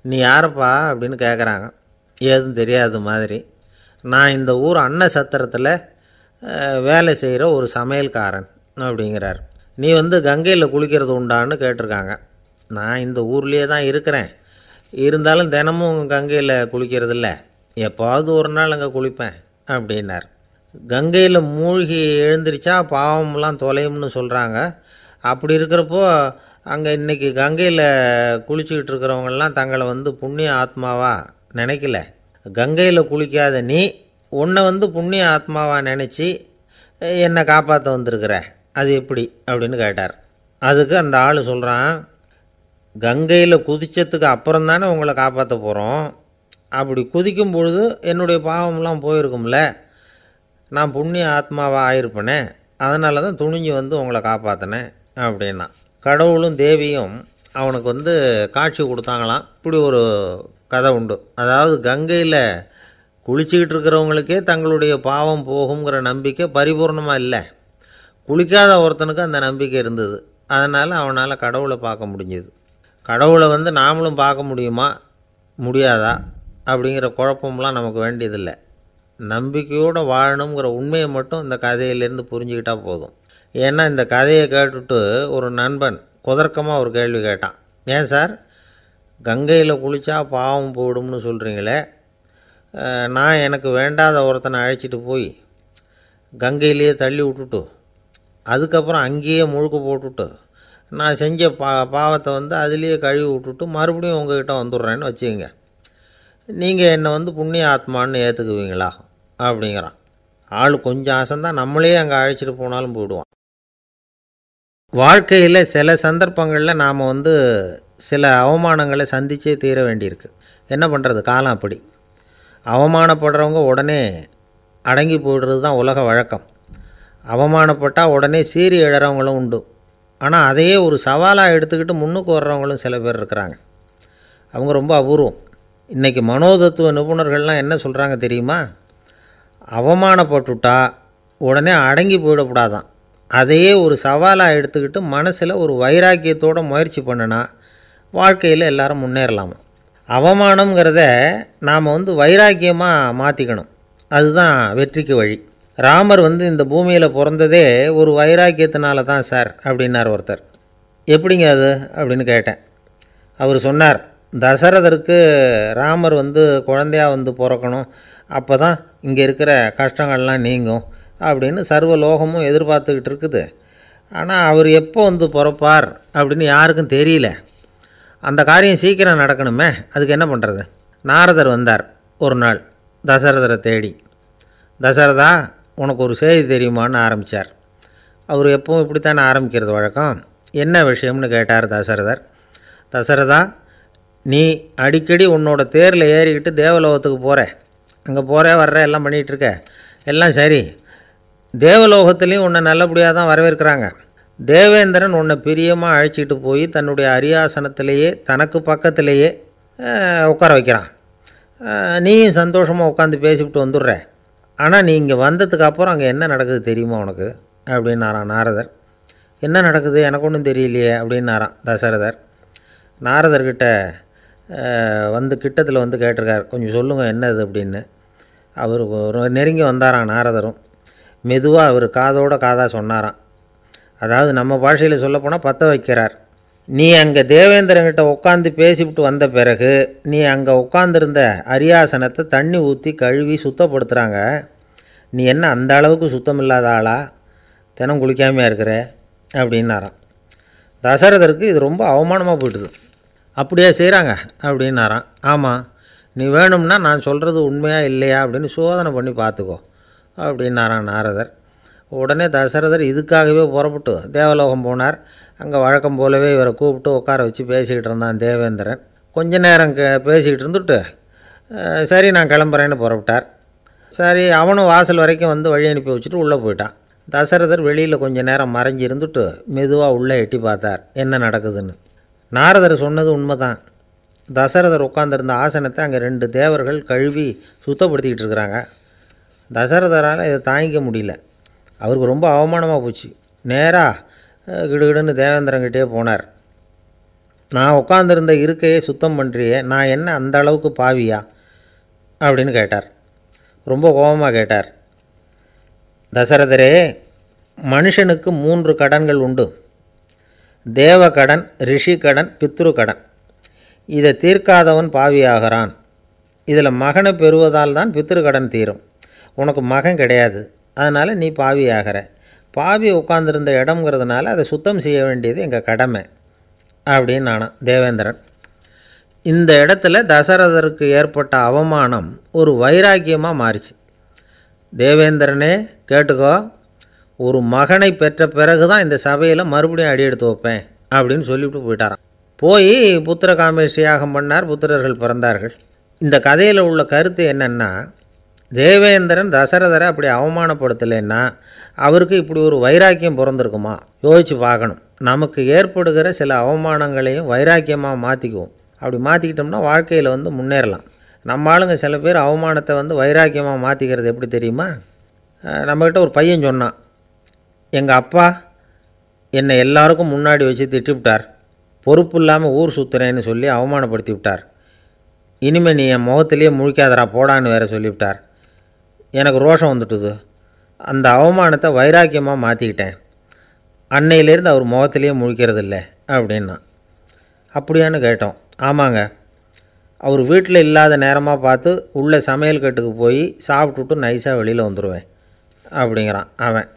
நீ யாரப்பா அப்படின்னு கேட்குறாங்க. ஏதும் தெரியாத மாதிரி. நான் இந்த ஊர் அன்ன சத்திரத்தில் வேலை செய்கிற ஒரு சமையல்காரன் அப்படிங்கிறார். நீ வந்து கங்கையில் குளிக்கிறது உண்டான்னு கேட்டிருக்காங்க. நான் இந்த ஊர்லேயே தான் இருக்கிறேன், இருந்தாலும் தினமும் கங்கையில் குளிக்கிறதில்ல, எப்போது ஒரு நாள் அங்கே குளிப்பேன் அப்படின்னார். கங்கையில் மூழ்கி எழுந்திரிச்சா பாவம்லாம் தொலையும்னு சொல்கிறாங்க. அப்படி இருக்கிறப்போ அங்கே இன்றைக்கி கங்கையில் குளிச்சுக்கிட்டு இருக்கிறவங்கெல்லாம் தங்களை வந்து புண்ணிய ஆத்மாவாக நினைக்கல. கங்கையில் குளிக்காத நீ உன்னை வந்து புண்ணிய ஆத்மாவாக நினச்சி என்னை காப்பாற்ற வந்திருக்கிற, அது எப்படி அப்படின்னு கேட்டார். அதுக்கு அந்த ஆள் சொல்கிறான், கங்கையில் குதித்ததுக்கு அப்புறம் தானே உங்களை காப்பாற்ற போகிறோம், அப்படி குதிக்கும் பொழுது என்னுடைய பாவம்லாம் போயிருக்கும்ல, நான் புண்ணிய ஆத்மாவாக ஆயிருப்பேனே, அதனால தான் துணிஞ்சு வந்து உங்களை காப்பாற்றினேன் அப்படின்னா. கடவுளும் தேவியும் அவனுக்கு வந்து காட்சி கொடுத்தாங்களாம். இப்படி ஒரு கதை உண்டு. அதாவது கங்கையில் குளிச்சுக்கிட்டு இருக்கிறவங்களுக்கே தங்களுடைய பாவம் போகுங்கிற நம்பிக்கை பரிபூர்ணமாக இல்லை, குளிக்காத ஒருத்தனுக்கு அந்த நம்பிக்கை இருந்தது. அதனால் அவனால் கடவுளை பார்க்க முடிஞ்சது. கடவுளை வந்து நாமளும் பார்க்க முடியுமா முடியாதா அப்படிங்கிற குழப்பம்லாம் நமக்கு வேண்டியதில்லை. நம்பிக்கையோடு வாழணுங்கிற உண்மையை மட்டும் இந்த கதையிலேருந்து புரிஞ்சுக்கிட்டால் போதும். ஏன்னா இந்த கதையை கேட்டுட்டு ஒரு நண்பன் குதர்க்கமாக ஒரு கேள்வி கேட்டான். ஏன் சார், கங்கையில் குளித்தா பாவம் போயிடும்னு சொல்கிறீங்களே, நான் எனக்கு வேண்டாத ஒருத்தனை அழைச்சிட்டு போய் கங்கையிலேயே தள்ளி விட்டுட்டு அதுக்கப்புறம் அங்கேயே முழுக்க போட்டுட்டு நான் செஞ்ச பாவத்தை வந்து அதுலேயே கழுவி விட்டுட்டு மறுபடியும் உங்ககிட்ட வந்துடுறேன்னு வச்சுக்கோங்க, நீங்கள் என்னை வந்து புண்ணிய ஆத்மான்னு ஏற்றுக்குவீங்களா அப்படிங்கிறான். ஆள் கொஞ்சம் ஆசைந்தான், நம்மளே அங்கே அழைச்சிட்டு போனாலும் போயிடுவான். வாழ்க்கையில் சில சந்தர்ப்பங்களில் நாம் வந்து சில அவமானங்களை சந்தித்தே தீர வேண்டியிருக்கு. என்ன பண்ணுறது, காலம் அப்படி. அவமானப்படுறவங்க உடனே அடங்கி போய்டுறது தான் உலக வழக்கம். அவமானப்பட்டால் உடனே சீறி எழறவங்களும் உண்டு. ஆனால் அதையே ஒரு சவாலாக எடுத்துக்கிட்டு முன்னுக்கு வர்றவங்களும் சில பேர் இருக்கிறாங்க. அவங்க ரொம்ப அபூர்வம். இன்றைக்கி மனோதத்துவ நிபுணர்கள்லாம் என்ன சொல்கிறாங்க தெரியுமா? அவமானப்பட்டுட்டா உடனே அடங்கி போயிடக்கூடாதான். அதையே ஒரு சவாலாக எடுத்துக்கிட்டு மனசில் ஒரு வைராக்கியத்தோடு முயற்சி பண்ணினா வாழ்க்கையில் எல்லாரும் முன்னேறலாமா. அவமானங்கிறத நாம் வைராக்கியமாக மாற்றிக்கணும். அதுதான் வெற்றிக்கு வழி. ராமர் இந்த பூமியில் பிறந்ததே ஒரு வைராக்கியத்தினால தான் சார் அப்படின்னார் ஒருத்தர். எப்படிங்க அது அப்படின்னு கேட்டேன். அவர் சொன்னார், தசரதருக்கு ராமர் குழந்தையாக பிறக்கணும், அப்போ தான் இங்கே இருக்கிற கஷ்டங்கள்லாம் நீங்கும் அப்படின்னு சர்வ லோகமும் எதிர்பார்த்துக்கிட்டு இருக்குது. ஆனால் அவர் எப்போ பிறப்பார் அப்படின்னு யாருக்கும் தெரியல. அந்த காரியம் சீக்கிரம் நடக்கணுமே, அதுக்கு என்ன பண்ணுறது? நாரதர் வந்தார் ஒரு நாள் தசரதரை தேடி. தசரதா, உனக்கு ஒரு செய்தி தெரியுமான்னு ஆரம்பித்தார். அவர் எப்பவும் இப்படித்தானே ஆரம்பிக்கிறது வழக்கம். என்ன விஷயம்னு கேட்டார் தசரதர். தசரதா, நீ அடிக்கடி உன்னோட தேரில் ஏறிக்கிட்டு தேவலோகத்துக்கு போகிற, அங்கே போகிற வர்ற எல்லாம் பண்ணிகிட்ருக்க, எல்லாம் சரி. தேவலோகத்துலேயும் உன்னை நல்லபடியாக தான் வரவேற்கிறாங்க. தேவேந்திரன் உன்னை பிரியமாக அழைச்சிட்டு போய் தன்னுடைய அரியாசனத்திலேயே தனக்கு பக்கத்திலேயே உட்கார வைக்கிறான். நீயும் சந்தோஷமாக உட்காந்து பேசிவிட்டு வந்துடுற. ஆனால் நீ இங்கே வந்ததுக்கு அப்புறம் அங்கே என்ன நடக்குது தெரியுமா உனக்கு அப்படின்னாரான் நாரதர். என்ன நடக்குது எனக்கு ஒன்றும் தெரியலையே அப்படின்னாரான் தசரதர். நாரதர்கிட்ட கிட்டத்தில் கேட்டிருக்கார், கொஞ்சம் சொல்லுங்கள் என்னது அப்படின்னு. அவர் நெருங்கி வந்தாரான் நாரதரும். மெதுவாக அவர் காதோட காதாக சொன்னாராம். அதாவது நம்ம பாஷையில் சொல்லப்போனால் பற்ற வைக்கிறார். நீ அங்கே தேவேந்திரங்கிட்ட உட்காந்து பேசிவிட்டு வந்த பிறகு நீ அங்கே உட்காந்துருந்த அரியாசனத்தை தண்ணி ஊற்றி கழுவி சுத்தப்படுத்துகிறாங்க. நீ என்ன அந்த அளவுக்கு சுத்தம் இல்லாத ஆளா? தினம் குளிக்காமையாக இருக்கிற அப்படின்னாராம். தசரதருக்கு இது ரொம்ப அவமானமாக போயிட்டுது. அப்படியே செய்கிறாங்க அப்படின்னாராம். ஆமாம், நீ வேணும்னா நான் சொல்கிறது உண்மையாக இல்லையா அப்படின்னு சோதனை பண்ணி பார்த்துக்கோ அப்படின்னாரான் நாரதர். உடனே தசரதர் இதுக்காகவே புறப்பட்டு தேவலோகம் போனார். அங்கே வழக்கம் போலவே இவரை கூப்பிட்டு உட்கார வச்சு பேசிக்கிட்டு இருந்தான் தேவேந்திரன். கொஞ்ச நேரம் பேசிக்கிட்டு இருந்துட்டு சரி நான் கிளம்புறேன்னு புறப்பட்டார். சரி, அவனும் வாசல் வரைக்கும் வழி அனுப்பி வச்சுட்டு உள்ளே போயிட்டான். தசரதர் வெளியில் கொஞ்சம் நேரம் மறைஞ்சி இருந்துட்டு மெதுவாக உள்ளே எட்டி பார்த்தார் என்ன நடக்குதுன்னு. நாரதர் சொன்னது உண்மைதான். தசரதர் உட்காந்துருந்த ஆசனத்தை அங்கே 2 தேவர்கள் கழுவி சுத்தப்படுத்திக்கிட்டு இருக்கிறாங்க. தசரதரால் இதை தாங்கிக்க முடியல. அவருக்கு ரொம்ப அவமானமாக போச்சு. நேராக கிடுகிடுன்னு தேவேந்திரங்கிட்டே போனார். நான் உட்காந்துருந்த இருக்கையே சுத்தம் பண்ணுறியே, நான் என்ன அந்த அளவுக்கு பாவியா அப்படின்னு கேட்டார். ரொம்ப கோபமாக கேட்டார். தசரதரே, மனுஷனுக்கு 3 கடன்கள் உண்டு. தேவ கடன், ரிஷி கடன், பித்ரு கடன். இதை தீர்க்காதவன் பாவியாகிறான். இதில் மகனை பெறுவதால் தான் பித்ரு கடன் தீரும். உனக்கு மகன் கிடையாது, அதனால் நீ பாவியாகிற. பாவி உட்காந்துருந்த இடம்ங்கிறதுனால அதை சுத்தம் செய்ய வேண்டியது எங்கள் கடமை அப்படின்னு நானும் தேவேந்திரன். இந்த இடத்துல தசரதருக்கு ஏற்பட்ட அவமானம் ஒரு வைராக்கியமாக மாறிச்சு. தேவேந்திரனே கேட்டுக்கோ, ஒரு மகனை பெற்ற பிறகு தான் இந்த சபையில் மறுபடியும் அடி எடுத்து வைப்பேன் அப்படின்னு சொல்லிவிட்டு போயிட்டாராம். போய் புத்திர காமேஷ்டி யாகம் பண்ணார். புத்திரர்கள் பிறந்தார்கள். இந்த கதையில் உள்ள கருத்து என்னென்னா, தேவேந்திரன் தசரதரை அப்படி அவமானப்படுத்தலைன்னா அவருக்கு இப்படி ஒரு வைராக்கியம் பிறந்திருக்குமா? யோசித்து பார்க்கணும். நமக்கு ஏற்படுகிற சில அவமானங்களையும் வைராக்கியமாக மாற்றிக்குவோம். அப்படி மாற்றிக்கிட்டோம்னா வாழ்க்கையில் முன்னேறலாம். நம்ம ஆளுங்க சில பேர் அவமானத்தை வைராக்கியமாக மாற்றிக்கிறது எப்படி தெரியுமா? நம்மக்கிட்ட ஒரு பையன் சொன்னான், எங்கள் அப்பா என்னை எல்லாருக்கும் முன்னாடி வச்சு திட்டிவிட்டார், பொறுப்பு இல்லாமல் ஊர் சுற்றுறேன்னு சொல்லி அவமானப்படுத்தி விட்டார். இனிமேல் நீ என் முகத்திலேயே முழிக்காதரா போடான்னு வேறு சொல்லிவிட்டார். எனக்கு ரோஷம் வந்துட்டுது. அந்த அவமானத்தை வைராக்கியமாக மாற்றிக்கிட்டேன். அன்னையிலேருந்து அவர் முகத்திலேயே முழிக்கிறது இல்லை அப்படின்னா. அப்படியான்னு கேட்டோம். ஆமாங்க, அவர் வீட்டில் இல்லாத நேரமாக பார்த்து உள்ளே சமையல் கட்டுக்கு போய் சாப்பிட்டுட்டு நைஸாக வெளியில் வந்துடுவேன் அப்படிங்கிறான் அவன்.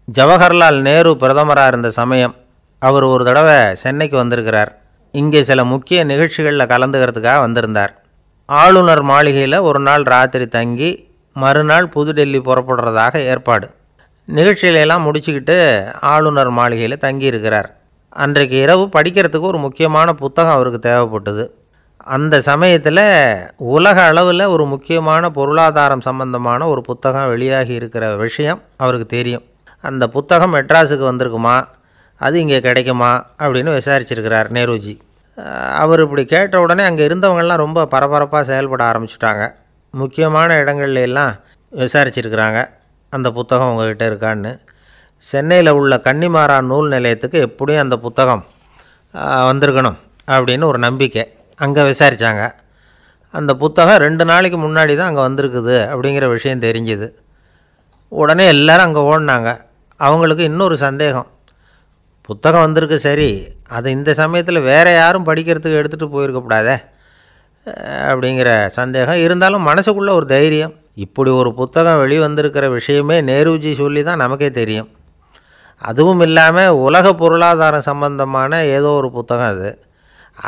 ஜவஹர்லால் நேரு பிரதமராக இருந்த சமயம் அவர் ஒரு தடவை சென்னைக்கு வந்திருக்கிறார். இங்கே சில முக்கிய நிகழ்ச்சிகளில் கலந்துக்கிறதுக்காக வந்திருந்தார். ஆளுநர் மாளிகையில் ஒரு நாள் ராத்திரி தங்கி மறுநாள் புதுடெல்லி புறப்படுறதாக ஏற்பாடு. நிகழ்ச்சியிலெல்லாம் முடிச்சுக்கிட்டு ஆளுநர் மாளிகையில் தங்கியிருக்கிறார். அன்றைக்கு இரவு படிக்கிறதுக்கு ஒரு முக்கியமான புத்தகம் அவருக்கு தேவைப்பட்டது. அந்த சமயத்தில் உலக அளவில் ஒரு முக்கியமான பொருளாதாரம் சம்பந்தமான ஒரு புத்தகம் வெளியாகி இருக்கிற விஷயம் அவருக்கு தெரியும். அந்த புத்தகம் மெட்ராஸுக்கு வந்திருக்குமா, அது இங்கே கிடைக்குமா அப்படின்னு விசாரிச்சிருக்கிறார் நேருஜி. அவர் இப்படி கேட்ட உடனே அங்கே இருந்தவங்கள்லாம் ரொம்ப பரபரப்பாக செயல்பட ஆரம்பிச்சுட்டாங்க. முக்கியமான இடங்கள்ல எல்லாம் விசாரிச்சிருக்கிறாங்க அந்த புத்தகம் உங்கள்கிட்ட இருக்கான்னு. சென்னையில் உள்ள கன்னிமாரா நூல் நிலையத்துக்கு எப்படியும் அந்த புத்தகம் வந்திருக்கணும் அப்படின்னு ஒரு நம்பிக்கை. அங்கே விசாரித்தாங்க. அந்த புத்தகம் 2 நாளைக்கு முன்னாடி தான் அங்கே வந்திருக்குது அப்படிங்கிற விஷயம் தெரிஞ்சுது. உடனே எல்லோரும் அங்கே ஓடினாங்க. அவங்களுக்கு இன்னொரு சந்தேகம், புத்தகம் வந்திருக்கு சரி, அது இந்த சமயத்தில் வேறு யாரும் படிக்கிறதுக்கு எடுத்துகிட்டு போயிருக்கக்கூடாதே அப்படிங்கிற சந்தேகம் இருந்தாலும் மனசுக்குள்ளே ஒரு தைரியம். இப்படி ஒரு புத்தகம் வெளிவந்திருக்கிற விஷயமே நேருஜி சொல்லி தான் நமக்கே தெரியும். அதுவும் இல்லாமல் உலக பொருளாதாரம் சம்பந்தமான ஏதோ ஒரு புத்தகம் அது.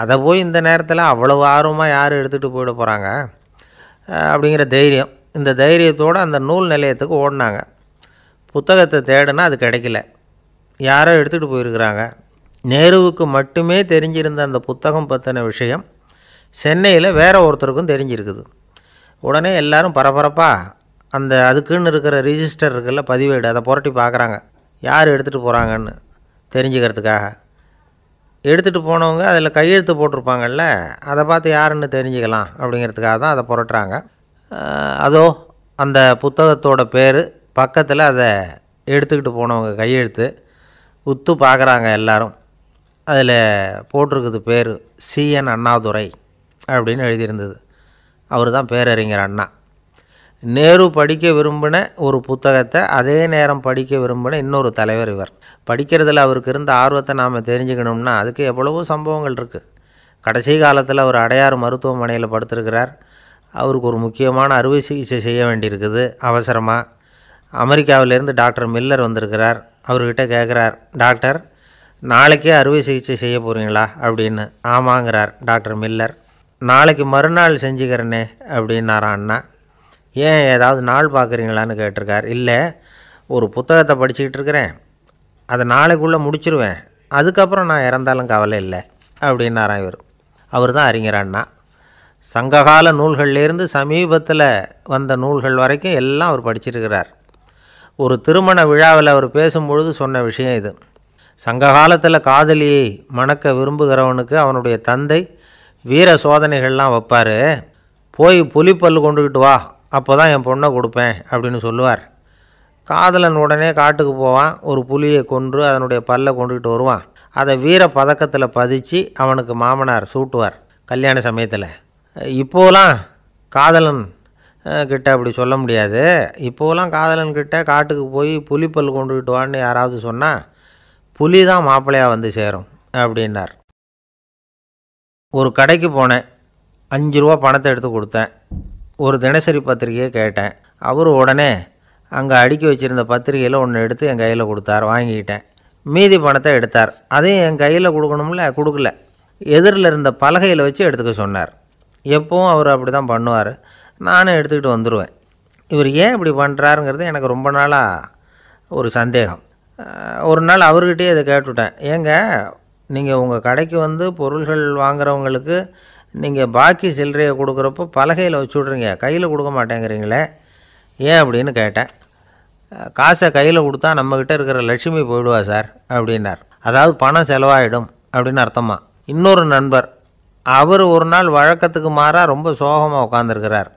அதை போய் இந்த நேரத்தில் அவ்வளவு ஆர்வமாக யார் எடுத்துகிட்டு போயிட போகிறாங்க அப்படிங்கிற தைரியம். இந்த தைரியத்தோடு அந்த நூல் நிலையத்துக்கு ஓடினாங்க. புத்தகத்தை தேடினா அது கிடைக்கல, யாரோ எடுத்துகிட்டு போயிருக்கிறாங்க. நேருவுக்கு மட்டுமே தெரிஞ்சிருந்த அந்த புத்தகம் பற்றின விஷயம் சென்னையில் வேற ஒருத்தருக்கும் தெரிஞ்சிருக்குது. உடனே எல்லோரும் பரபரப்பாக அதுக்குன்னு இருக்கிற ரிஜிஸ்டர் இருக்குல்ல, பதிவேடு, அதை புரட்டி பார்க்குறாங்க யார் எடுத்துகிட்டு போகிறாங்கன்னு தெரிஞ்சுக்கிறதுக்காக. எடுத்துகிட்டு போனவங்க அதில் கையெழுத்து போட்டிருப்பாங்கல்ல, அதை பார்த்து யாருன்னு தெரிஞ்சுக்கலாம் அப்படிங்கிறதுக்காக தான் அதை புரட்டுறாங்க. அதோ அந்த புத்தகத்தோட பேர் பக்கத்தில் அதை எடுத்துக்கிட்டு போனவங்க கையெழுத்து உத்து பார்க்குறாங்க எல்லாரும். அதில் போட்டிருக்குது பேர் CN அண்ணாதுரை அப்படின்னு எழுதியிருந்தது. அவர் தான் பேரறிஞர் அண்ணா. நேரு படிக்க விரும்பின ஒரு புத்தகத்தை அதே நேரம் படிக்க விரும்பின இன்னொரு தலைவர் இவர். படிக்கிறதுல அவருக்கு இருந்த ஆர்வத்தை நாம் தெரிஞ்சுக்கணும்னா அதுக்கு எவ்வளவோ சம்பவங்கள் இருக்குது. கடைசி காலத்தில் அவர் அடையாறு மருத்துவமனையில் படுத்திருக்கிறார். அவருக்கு ஒரு முக்கியமான அறுவை சிகிச்சை செய்ய வேண்டியிருக்குது அவசரமாக. அமெரிக்காவிலேருந்து டாக்டர் மில்லர் வந்திருக்கிறார். அவர்கிட்ட கேட்குறார், டாக்டர் நாளைக்கே அறுவை சிகிச்சை செய்ய போகிறீங்களா அப்படின்னு. ஆமாங்கிறார் டாக்டர் மில்லர். நாளைக்கு மறுநாள் செஞ்சுக்கிறேனே அப்படின்னாரான் அண்ணா. ஏன் ஏதாவது நாள் பார்க்குறீங்களான்னு கேட்டிருக்கார். இல்லை, ஒரு புத்தகத்தை படிச்சுக்கிட்டு இருக்கிறேன், அதை நாளைக்குள்ளே முடிச்சிருவேன், அதுக்கப்புறம் நான் இறந்தாலும் கவலை இல்லை அப்படின்னாரான் இவர். அவர் தான் அறிஞர் அண்ணா. சங்ககால நூல்கள்லேருந்து சமீபத்தில் வந்த நூல்கள் வரைக்கும் எல்லாம் அவர் படிச்சிருக்கிறார். ஒரு திருமண விழாவில் அவர் பேசும்பொழுது சொன்ன விஷயம் இது. சங்க காலத்தில் காதலியை மணக்க விரும்புகிறவனுக்கு அவனுடைய தந்தை வீர சோதனைகள்லாம் வைப்பார். போய் புலிப்பல் கொண்டுக்கிட்டு வா, அப்போ தான் என் பொண்ணை கொடுப்பேன் அப்படின்னு சொல்லுவார். காதலன் உடனே காட்டுக்கு போவான், ஒரு புலியை கொன்று அதனுடைய பல்லை கொண்டுக்கிட்டு வருவான். அதை வீர பதக்கத்தில் பதிச்சு அவனுக்கு மாமனார் சூட்டுவார் கல்யாண சமயத்தில். இப்போலாம் காதலன் கிட்ட அப்படி சொல்ல முடியாது. இப்போலாம் காதலன்கிட்ட காட்டுக்கு போய் புலிப்பல் கொண்டுக்கிட்டு வான்னு யாராவது சொன்னால் புலி தான் மாப்பிள்ளையாக வந்து சேரும் அப்படின்னார். ஒரு கடைக்கு போனேன், 5 ரூபா பணத்தை எடுத்து கொடுத்தேன். ஒரு தினசரி பத்திரிகையை கேட்டேன். அவர் உடனே அங்கே அடுக்கி வச்சுருந்த பத்திரிகையில் ஒன்று எடுத்து என் கையில் கொடுத்தார். வாங்கிக்கிட்டேன். மீதி பணத்தை எடுத்தார். அதையும் என் கையில் கொடுக்கணும்ல, கொடுக்கல. எதிரில் இருந்த பலகையில் வச்சு எடுத்துக்க சொன்னார். எப்பவும் அவர் அப்படி தான் பண்ணுவார். நானும் எடுத்துக்கிட்டு வந்துடுவேன். இவர் ஏன் இப்படி பண்ணுறாருங்கிறது எனக்கு ரொம்ப நாளாக ஒரு சந்தேகம். ஒரு நாள் அவர்கிட்டயே இதை கேட்டுவிட்டேன். ஏங்க, நீங்கள் உங்கள் கடைக்கு வந்து பொருள்கள் வாங்குறவங்களுக்கு நீங்கள் பாக்கி சில்லறையை கொடுக்குறப்போ பலகையில் வச்சு விட்றீங்க, கையில் கொடுக்க மாட்டேங்கிறீங்களே, ஏன் அப்படின்னு கேட்டேன். காசை கையில் கொடுத்தா நம்மக்கிட்ட இருக்கிற லட்சுமி போயிடுவா சார் அப்படின்னார். அதாவது பணம் செலவாயிடும் அப்படின்னு அர்த்தமா. இன்னொரு நண்பர், அவர் ஒரு நாள் வழக்கத்துக்கு மாறாக ரொம்ப சோகமாக உட்காந்துருக்கிறார்.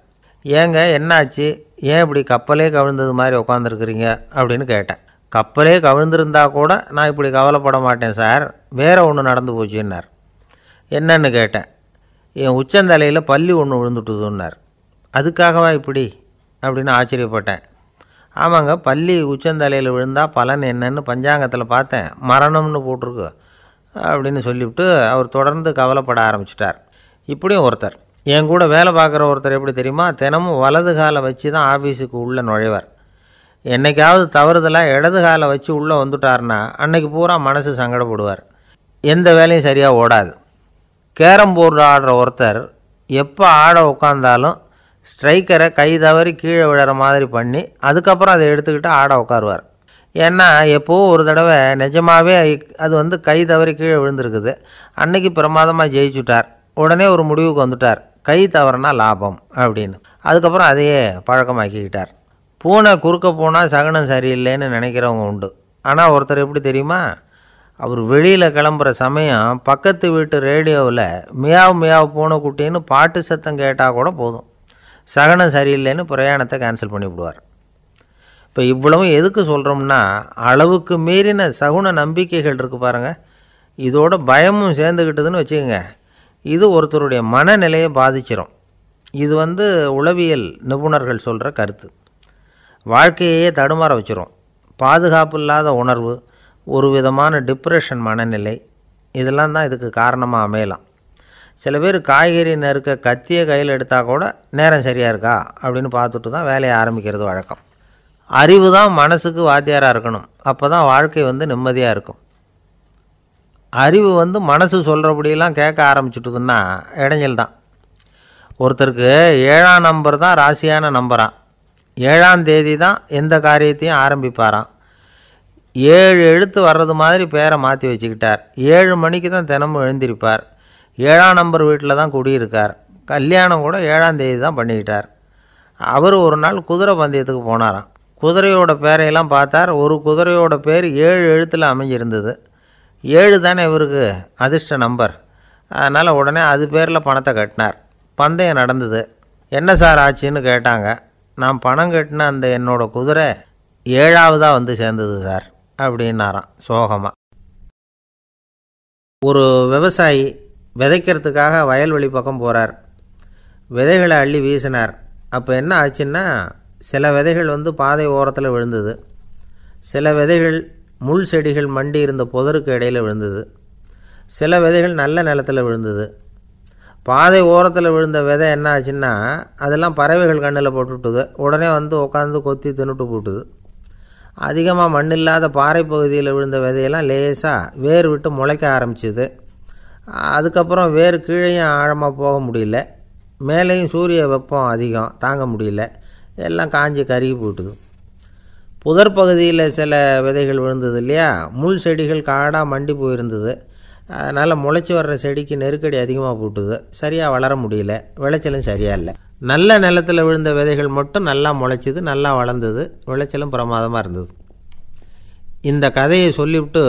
ஏங்க என்னாச்சு, ஏன் இப்படி கப்பலே கவிழ்ந்தது மாதிரி உட்காந்துருக்குறீங்க அப்படின்னு கேட்டேன். கப்பலே கவிழ்ந்திருந்தா கூட நான் இப்படி கவலைப்பட மாட்டேன் சார், வேறு ஒன்று நடந்து போச்சுன்னார். என்னன்னு கேட்டேன். என் உச்சந்தலையில் பல்லி ஒன்று விழுந்துட்டுதுன்னார். அதுக்காகவா இப்படி அப்படின்னு ஆச்சரியப்பட்டேன். ஆமாங்க, பல்லி உச்சந்தலையில் விழுந்தால் பலன் என்னன்னு பஞ்சாங்கத்தில் பார்த்தேன், மரணம்னு போட்டிருக்கு அப்படின்னு சொல்லிவிட்டு அவர் தொடர்ந்து கவலைப்பட ஆரம்பிச்சிட்டார். இப்படியும் ஒருத்தர், என் கூட வேலை பார்க்குற ஒருத்தர் எப்படி தெரியுமா, தினமும் வலது காலை வச்சு தான் ஆஃபீஸுக்கு உள்ளே நுழைவார். என்றைக்காவது தவறுதலாக இடது காலை வச்சு உள்ளே வந்துட்டார்னா அன்னைக்கு பூரா மனசு சங்கடப்படுவார், எந்த வேலையும் சரியாக ஓடாது. கேரம் போர்டு ஆடுற ஒருத்தர் எப்போ ஆட உட்காந்தாலும் ஸ்ட்ரைக்கரை கை தவறி கீழே விழுற மாதிரி பண்ணி அதுக்கப்புறம் அதை எடுத்துக்கிட்டு ஆட உட்காருவார். ஏன்னா எப்போவும் ஒரு தடவை நிஜமாகவே அது கை தவறி கீழே விழுந்திருக்குது, அன்னைக்கு பிரமாதமாக ஜெயிச்சுட்டார் உடனே ஒரு முடிவுக்கு வந்துட்டார், கை தவறுனா லாபம் அப்படின்னு. அதுக்கப்புறம் அதையே பழக்கமாக்கிக்கிட்டார். பூனை குறுக்க போனால் சகுனம் சரியில்லைன்னு நினைக்கிறவங்க உண்டு. ஆனால் ஒருத்தர் எப்படி தெரியுமா, அவர் வெளியில் கிளம்புற சமயம் பக்கத்து வீட்டு ரேடியோவில் மியாவ் மியாவ் பூனைக்குட்டின்னு பாட்டு சத்தம் கேட்டால் கூட போதும், சகுனம் சரியில்லைன்னு பிரயாணத்தை கேன்சல் பண்ணிவிடுவார். இப்போ இவ்வளவும் எதுக்கு சொல்கிறோம்னா, அளவுக்கு மீறின சகுன நம்பிக்கைகள் இருக்குது பாருங்கள், இதோட பயமும் சேர்ந்துக்கிட்டதுன்னு வச்சுக்கோங்க, இது ஒருத்தருடைய மனநிலையை பாதிச்சிடும். இது உளவியல் நிபுணர்கள் சொல்கிற கருத்து. வாழ்க்கையே தடுமாற வச்சிரும். பாதுகாப்பு இல்லாத உணர்வு, ஒரு விதமான டிப்ரெஷன் மனநிலை, இதெல்லாம் தான் இதுக்கு காரணமாக அமையலாம். சில பேர் காய்கறி நறுக்க கத்தியை கையில் எடுத்தால் கூட நேரம் சரியாக இருக்கா அப்படின்னு பார்த்துட்டு தான் வேலையை ஆரம்பிக்கிறது வழக்கம். அறிவு தான் மனசுக்கு வாத்தியாராக இருக்கணும், அப்போ தான் வாழ்க்கை நிம்மதியாக இருக்கும். அறிவு மனசு சொல்கிறபடியெல்லாம் கேட்க ஆரம்பிச்சுட்டுதுன்னா இடைஞ்சல் தான். ஒருத்தருக்கு 7ஆம் நம்பர் தான் ராசியான நம்பரான், 7ஆம் தேதி தான் எந்த காரியத்தையும் ஆரம்பிப்பாராம். 7 எழுத்து வர்றது மாதிரி பேரை மாற்றி வச்சுக்கிட்டார். 7 மணிக்கு தான் தினமும் எழுந்திருப்பார். 7ஆம் நம்பர் வீட்டில் தான் குடியிருக்கார். கல்யாணம் கூட 7ஆம் தேதி தான் பண்ணிக்கிட்டார். அவர் ஒரு நாள் குதிரை பந்தயத்துக்கு போனாராம். குதிரையோட பேரையெல்லாம் பார்த்தார். ஒரு குதிரையோட பேர் 7 எழுத்தில் அமைஞ்சிருந்தது. 7 தானே இவருக்கு அதிர்ஷ்ட நம்பர். அதனால் உடனே அது பேரில் பணத்தை கட்டினார். பந்தயம் நடந்தது. என்ன சார் ஆச்சுன்னு கேட்டாங்க. நான் பணம் கட்டின அந்த என்னோடய குதிரை 7ஆவதாக சேர்ந்தது சார் அப்படின்னாராம் சோகமாக. ஒரு விவசாயி விதைக்கிறதுக்காக வயல்வெளி பக்கம் போகிறார். விதைகளை அள்ளி வீசினார். அப்போ என்ன ஆச்சுன்னா, சில விதைகள் பாதை ஓரத்தில் விழுந்தது, சில விதைகள் முள் செடிகள் மண்டி இருந்த புதருக்கு இடையில் விழுந்தது, சில விதைகள் நல்ல நிலத்தில் விழுந்தது. பாதை ஓரத்தில் விழுந்த விதை என்ன ஆச்சுன்னா, அதெல்லாம் பறவைகள் கண்ணில் போட்டுவிட்டுது. உடனே உட்காந்து கொத்தி தின்னுட்டு போட்டுது. அதிகமாக மண் இல்லாத பாறை பகுதியில் விழுந்த விதையெல்லாம் லேசாக வேர் விட்டு முளைக்க ஆரம்பிச்சிது. அதுக்கப்புறம் வேர் கீழேயும் ஆழமாக போக முடியல, மேலேயும் சூரிய வெப்பம் அதிகம் தாங்க முடியல, எல்லாம் காஞ்சி கருகி போட்டுது. புதர் பகுதியில் சில விதைகள் விழுந்தது இல்லையா, முள் செடிகள் காடாக மண்டி போயிருந்தது. அதனால் முளைச்சி வர்ற செடிக்கு நெருக்கடி அதிகமாக போட்டுது, சரியாக வளர முடியல, விளைச்சலும் சரியாக இல்லை. நல்ல நிலத்தில் விழுந்த விதைகள் மட்டும் நல்லா முளைச்சிது, நல்லா வளர்ந்தது, விளைச்சலும் பிரமாதமாக இருந்தது. இந்த கதையை சொல்லிவிட்டு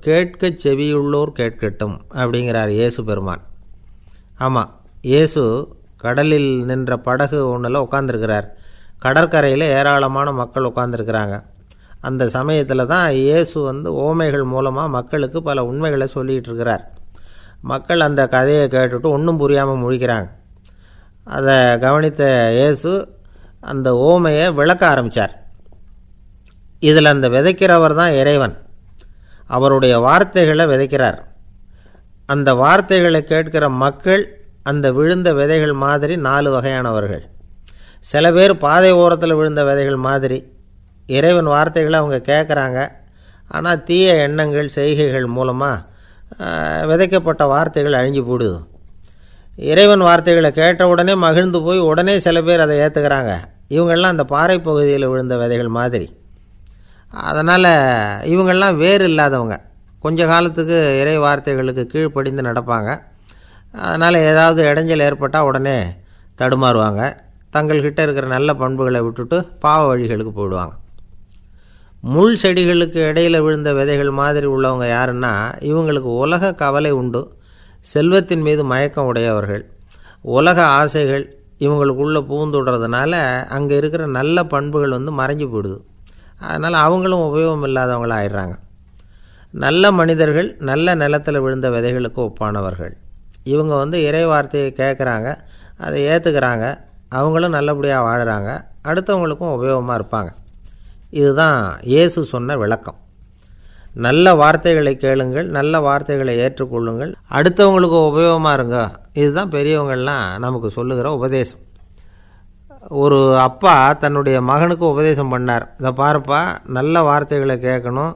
கேட்க செவியுள்ளோர் கேட்கட்டும் அப்படிங்கிறார் இயேசு பெருமான். ஆமாம், இயேசு கடலில் நின்ற படகு ஒன்றில் உட்காந்துருக்கிறார். கடற்கரையில் ஏராளமான மக்கள் உட்காந்துருக்கிறாங்க. அந்த சமயத்தில் தான் இயேசு ஓமைகள் மூலமாக மக்களுக்கு பல உண்மைகளை சொல்லிகிட்டு இருக்கிறார். மக்கள் அந்த கதையை கேட்டுட்டு ஒன்றும் புரியாமல் முழிக்கிறாங்க. அதை கவனித்த இயேசு அந்த ஓமையை விளக்க ஆரம்பித்தார். இதில் அந்த விதைக்கிறவர் தான் இறைவன். அவருடைய வார்த்தைகளை விதைக்கிறார். அந்த வார்த்தைகளை கேட்கிற மக்கள் அந்த விழுந்த விதைகள் மாதிரி 4 வகையானவர்கள். சில பேர் பாதை ஓரத்தில் விழுந்த விதைகள் மாதிரி. இறைவன் வார்த்தைகளை அவங்க கேட்குறாங்க, ஆனால் தீய எண்ணங்கள் செய்கைகள் மூலமாக விதைக்கப்பட்ட வார்த்தைகள் அழிஞ்சு போடுது. இறைவன் வார்த்தைகளை கேட்ட உடனே மகிழ்ந்து போய் உடனே சில பேர் அதை ஏற்றுக்கிறாங்க. இவங்கெல்லாம் அந்த பாறை பகுதியில் விழுந்த விதைகள் மாதிரி. அதனால் இவங்கெல்லாம் வேறு இல்லாதவங்க, கொஞ்ச காலத்துக்கு இறை வார்த்தைகளுக்கு கீழ்ப்படிந்து நடப்பாங்க. அதனால் ஏதாவது இடைஞ்சல் ஏற்பட்டால் உடனே தடுமாறுவாங்க. தங்கள்கிட்ட இருக்கிற நல்ல பண்புகளை விட்டுட்டு பாவ வழிகளுக்கு போயிடுவாங்க. முள் செடிகளுக்கு இடையில் விழுந்த விதைகள் மாதிரி உள்ளவங்க யாருன்னா, இவங்களுக்கு உலக கவலை உண்டு, செல்வத்தின் மீது மயக்கம் உடையவர்கள். உலக ஆசைகள் இவங்களுக்குள்ளே பூந்துடுறதுனால அங்கே இருக்கிற நல்ல பண்புகள் மறைஞ்சு போயிடுது. அதனால் அவங்களும் உபயோகம் இல்லாதவங்களாக ஆயிடுறாங்க. நல்ல மனிதர்கள் நல்ல நிலத்தில் விழுந்த விதைகளுக்கு ஒப்பானவர்கள். இவங்க இறை வார்த்தையை கேட்குறாங்க, அதை ஏற்றுக்கிறாங்க, அவங்களும் நல்லபடியாக வாழுறாங்க, அடுத்தவங்களுக்கும் உபயோகமாக இருப்பாங்க. இதுதான் இயேசு சொன்ன விளக்கம். நல்ல வார்த்தைகளை கேளுங்கள், நல்ல வார்த்தைகளை ஏற்றுக்கொள்ளுங்கள், அடுத்தவங்களுக்கு உபயோகமாக இருங்க. இதுதான் பெரியவங்கள்லாம் நமக்கு சொல்லுகிற உபதேசம். ஒரு அப்பா தன்னுடைய மகனுக்கு உபதேசம் பண்ணார். இதை பாருப்பா, நல்ல வார்த்தைகளை கேட்கணும்,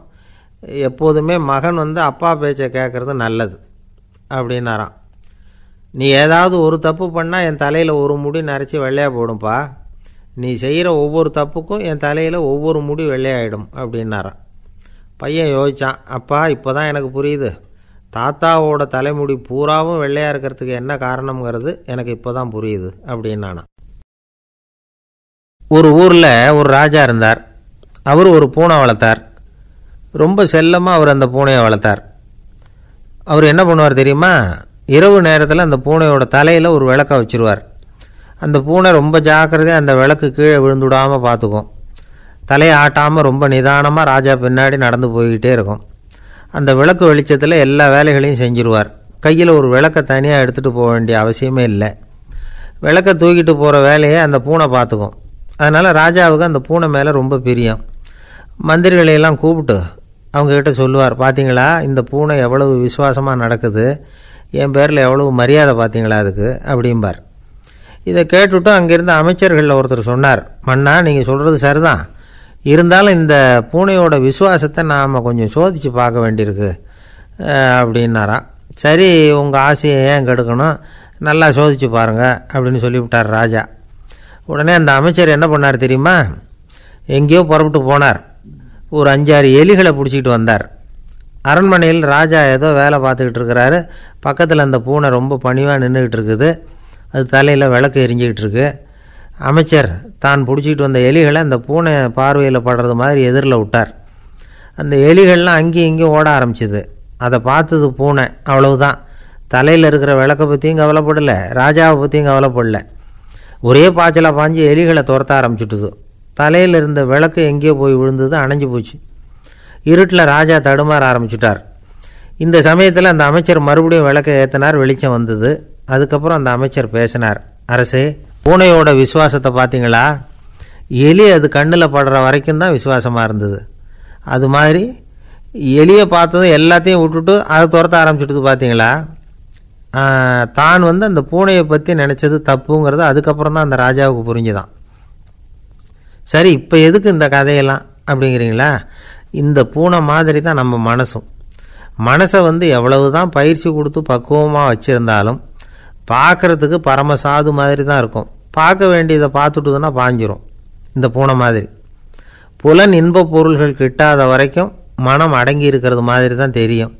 எப்போதுமே மகன் அப்பா பேச்சை கேட்குறது நல்லது அப்படின்னாராம். நீ ஏதாவது ஒரு தப்பு பண்ணால் என் தலையில் ஒரு முடி நரைச்சி வெள்ளையாக போடும்பா, நீ செய்கிற ஒவ்வொரு தப்புக்கும் என் தலையில் ஒவ்வொரு முடி வெள்ளையாயிடும் அப்படின்னாராம். பையன் யோசித்தான், அப்பா இப்போ தான் எனக்கு புரியுது, தாத்தாவோட தலைமுடி பூராவும் வெள்ளையாக இருக்கிறதுக்கு என்ன காரணம்ங்கிறது எனக்கு இப்போ தான் புரியுது அப்படின்னு நானா. ஒரு ஊரில் ஒரு ராஜா இருந்தார். அவர் ஒரு பூனை வளர்த்தார். ரொம்ப செல்லமாக அவர் அந்த பூனையை வளர்த்தார். அவர் என்ன பண்ணுவார் தெரியுமா? இரவு நேரத்தில் அந்த பூனையோட தலையில் ஒரு விளக்கை வச்சுருவார். அந்த பூனை ரொம்ப ஜாக்கிரதையாக அந்த விளக்கு கீழே விழுந்துடாமல் பார்த்துக்கும். தலையை ஆட்டாமல் ரொம்ப நிதானமாக ராஜா பின்னாடி நடந்து போய்கிட்டே இருக்கும். அந்த விளக்கு வெளிச்சத்தில் எல்லா வேலைகளையும் செஞ்சுருவார். கையில் ஒரு விளக்கை தனியாக எடுத்துகிட்டு போக வேண்டிய அவசியமே இல்லை. விளக்கை தூக்கிட்டு போகிற வேலையை அந்த பூனை பார்த்துக்கும். அதனால் ராஜாவுக்கு அந்த பூனை மேலே ரொம்ப பிரியம். மந்திரிகளையெல்லாம் கூப்பிட்டு அவங்கக்கிட்ட சொல்லுவார், பார்த்தீங்களா இந்த பூனை எவ்வளவு விசுவாசமாக நடக்குது, என் பேரில் எவ்வளவு மரியாதை பார்த்தீங்களா அதுக்கு அப்படிம்பார். இதை கேட்டுவிட்டு அங்கேருந்து அமைச்சர்களில் ஒருத்தர் சொன்னார், மன்னா நீங்கள் சொல்கிறது சரிதான், இருந்தாலும் இந்த பூனையோட விசுவாசத்தை நாம் கொஞ்சம் சோதித்து பார்க்க வேண்டியிருக்கு அப்படின்னாராம். சரி, உங்கள் ஆசையை ஏன் கெடுக்கணும், நல்லா சோதித்து பாருங்கள் அப்படின்னு சொல்லிவிட்டார் ராஜா. உடனே அந்த அமைச்சர் என்ன பண்ணார் தெரியுமா? எங்கேயோ புறப்பட்டு போனார். ஒரு 5-6 எலிகளை பிடிச்சிக்கிட்டு வந்தார். அரண்மனையில் ராஜா ஏதோ வேலை பார்த்துக்கிட்டு இருக்கிறாரு. பக்கத்தில் அந்த பூனை ரொம்ப பணிவாக நின்றுக்கிட்டு இருக்குது. அது தலையில் விளக்கு எரிஞ்சிக்கிட்டு இருக்கு. அமைச்சர் தான் பிடிச்சிக்கிட்டு வந்த எலிகளை அந்த பூனை பார்வையில் படுறது மாதிரி எதிரில் விட்டார். அந்த எலிகள்லாம் அங்கேயும் இங்கேயும் ஓட ஆரம்பிச்சிது. அதை பார்த்தது பூனை, அவ்வளவுதான். தலையில் இருக்கிற விளக்கை பற்றியும் கவலைப்படலை, ராஜாவை பற்றியும் கவலைப்படலை. ஒரே பாய்ச்சலாக பாஞ்சு எலிகளை துரத்த ஆரம்பிச்சுட்டுது. தலையில் இருந்த விளக்கு எங்கேயோ போய் விழுந்தது, அணைஞ்சு போச்சு. இருட்டில் ராஜா தடுமாற ஆரம்பிச்சுட்டார். இந்த சமயத்தில் அந்த அமைச்சர் மறுபடியும் விளக்கை ஏற்றினார். வெளிச்சம் வந்தது. அதுக்கப்புறம் அந்த அமைச்சர் பேசினார், அரசே, பூனையோட விசுவாசத்தை பார்த்தீங்களா? எலி அது கண்ணில் படுற வரைக்கும் தான் விசுவாசமாக இருந்தது. அது மாதிரி எலியை பார்த்ததும் எல்லாத்தையும் விட்டுட்டு அதை துரத்த ஆரம்பிச்சுட்டு பார்த்தீங்களா? தான் அந்த பூனையை பற்றி நினச்சது தப்புங்கிறது அதுக்கப்புறம் தான் அந்த ராஜாவுக்கு புரிஞ்சுதான். சரி, இப்போ எதுக்கு இந்த கதையெல்லாம் அப்படிங்கிறீங்களா? இந்த பூனை மாதிரி தான் நம்ம மனசும். மனசை எவ்வளவு தான் பயிற்சி கொடுத்து பக்குவமாக வச்சுருந்தாலும் பார்க்குறதுக்கு பரமசாது மாதிரி தான் இருக்கும். பார்க்க வேண்டியதை பார்த்துட்டுதுன்னா பாஞ்சிரும். இந்த பூனை மாதிரி புலன் இன்ப பொருள்கள் கிட்டாத வரைக்கும் மனம் அடங்கி இருக்கிறது மாதிரி தான் தெரியும்.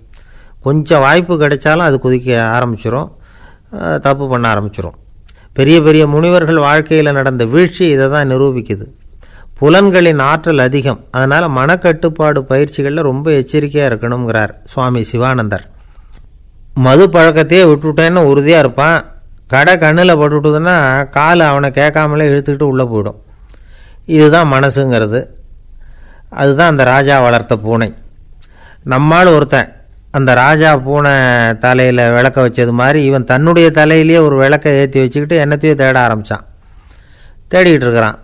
கொஞ்சம் வாய்ப்பு கிடைச்சாலும் அது குதிக்க ஆரம்பிச்சிடும், தப்பு பண்ண ஆரம்பிச்சிடும். பெரிய பெரிய முனிவர்கள் வாழ்க்கையில் நடந்த வீழ்ச்சி இதை தான் நிரூபிக்குது. புலன்களின் ஆற்றல் அதிகம். அதனால் மனக்கட்டுப்பாடு பயிற்சிகளில் ரொம்ப எச்சரிக்கையாக இருக்கணுங்கிறார் சுவாமி சிவானந்தர். மது பழக்கத்தையே விட்டுவிட்டேன்னு உறுதியாக இருப்பான். கடை கண்ணில் பட்டுவிட்டுதுன்னா காலை அவனை கேட்காமலே இழுத்துக்கிட்டு உள்ளே போயிடும். இதுதான் மனசுங்கிறது. அதுதான் அந்த ராஜா வளர்த்த பூனை. நம்மால் ஒருத்தன் அந்த ராஜா பூனை தலையில் விளக்க வச்சது மாதிரி இவன் தன்னுடைய தலையிலேயே ஒரு விளக்கை ஏற்றி வச்சுக்கிட்டு என்னத்தையோ தேட ஆரம்பித்தான். தேடிக்கிட்டு இருக்கிறான்.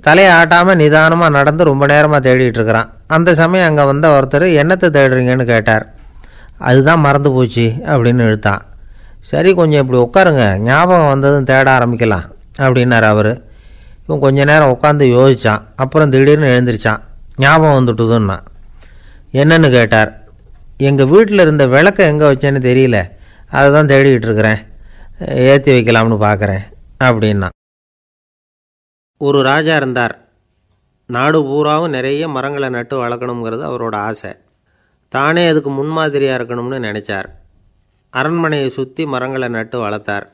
தலையை ஆட்டாமல் நிதானமாக நடந்து ரொம்ப நேரமாக தேடிகிட்டு இருக்கிறான். அந்த சமயம் அங்கே வந்த ஒருத்தர், என்னத்தை தேடுறீங்கன்னு கேட்டார். அதுதான் மறந்து போச்சு அப்படின்னு இழுத்தான். சரி, கொஞ்சம் இப்படி உட்காருங்க, ஞாபகம் வந்ததும் தேட ஆரம்பிக்கலாம் அப்படின்னார் அவர். இவன் கொஞ்ச நேரம் உட்காந்து யோசித்தான். அப்புறம் திடீர்னு எழுந்திரிச்சான். ஞாபகம் வந்துட்டுதுன்னா. என்னன்னு கேட்டார். எங்கள் வீட்டில் இருந்த விளக்கை எங்கே வச்சேன்னு தெரியல, அதை தான் தேடிக்கிட்டு இருக்கிறேன், ஏற்றி வைக்கலாம்னு பார்க்குறேன் அப்படின்னா. ஒரு ராஜா இருந்தார். நாடு பூராவும் நிறைய மரங்களை நட்டு வளர்க்கணுங்கிறது அவரோட ஆசை. தானே அதுக்கு முன்மாதிரியாக இருக்கணும்னு நினச்சார். அரண்மனையை சுற்றி மரங்களை நட்டு வளர்த்தார்.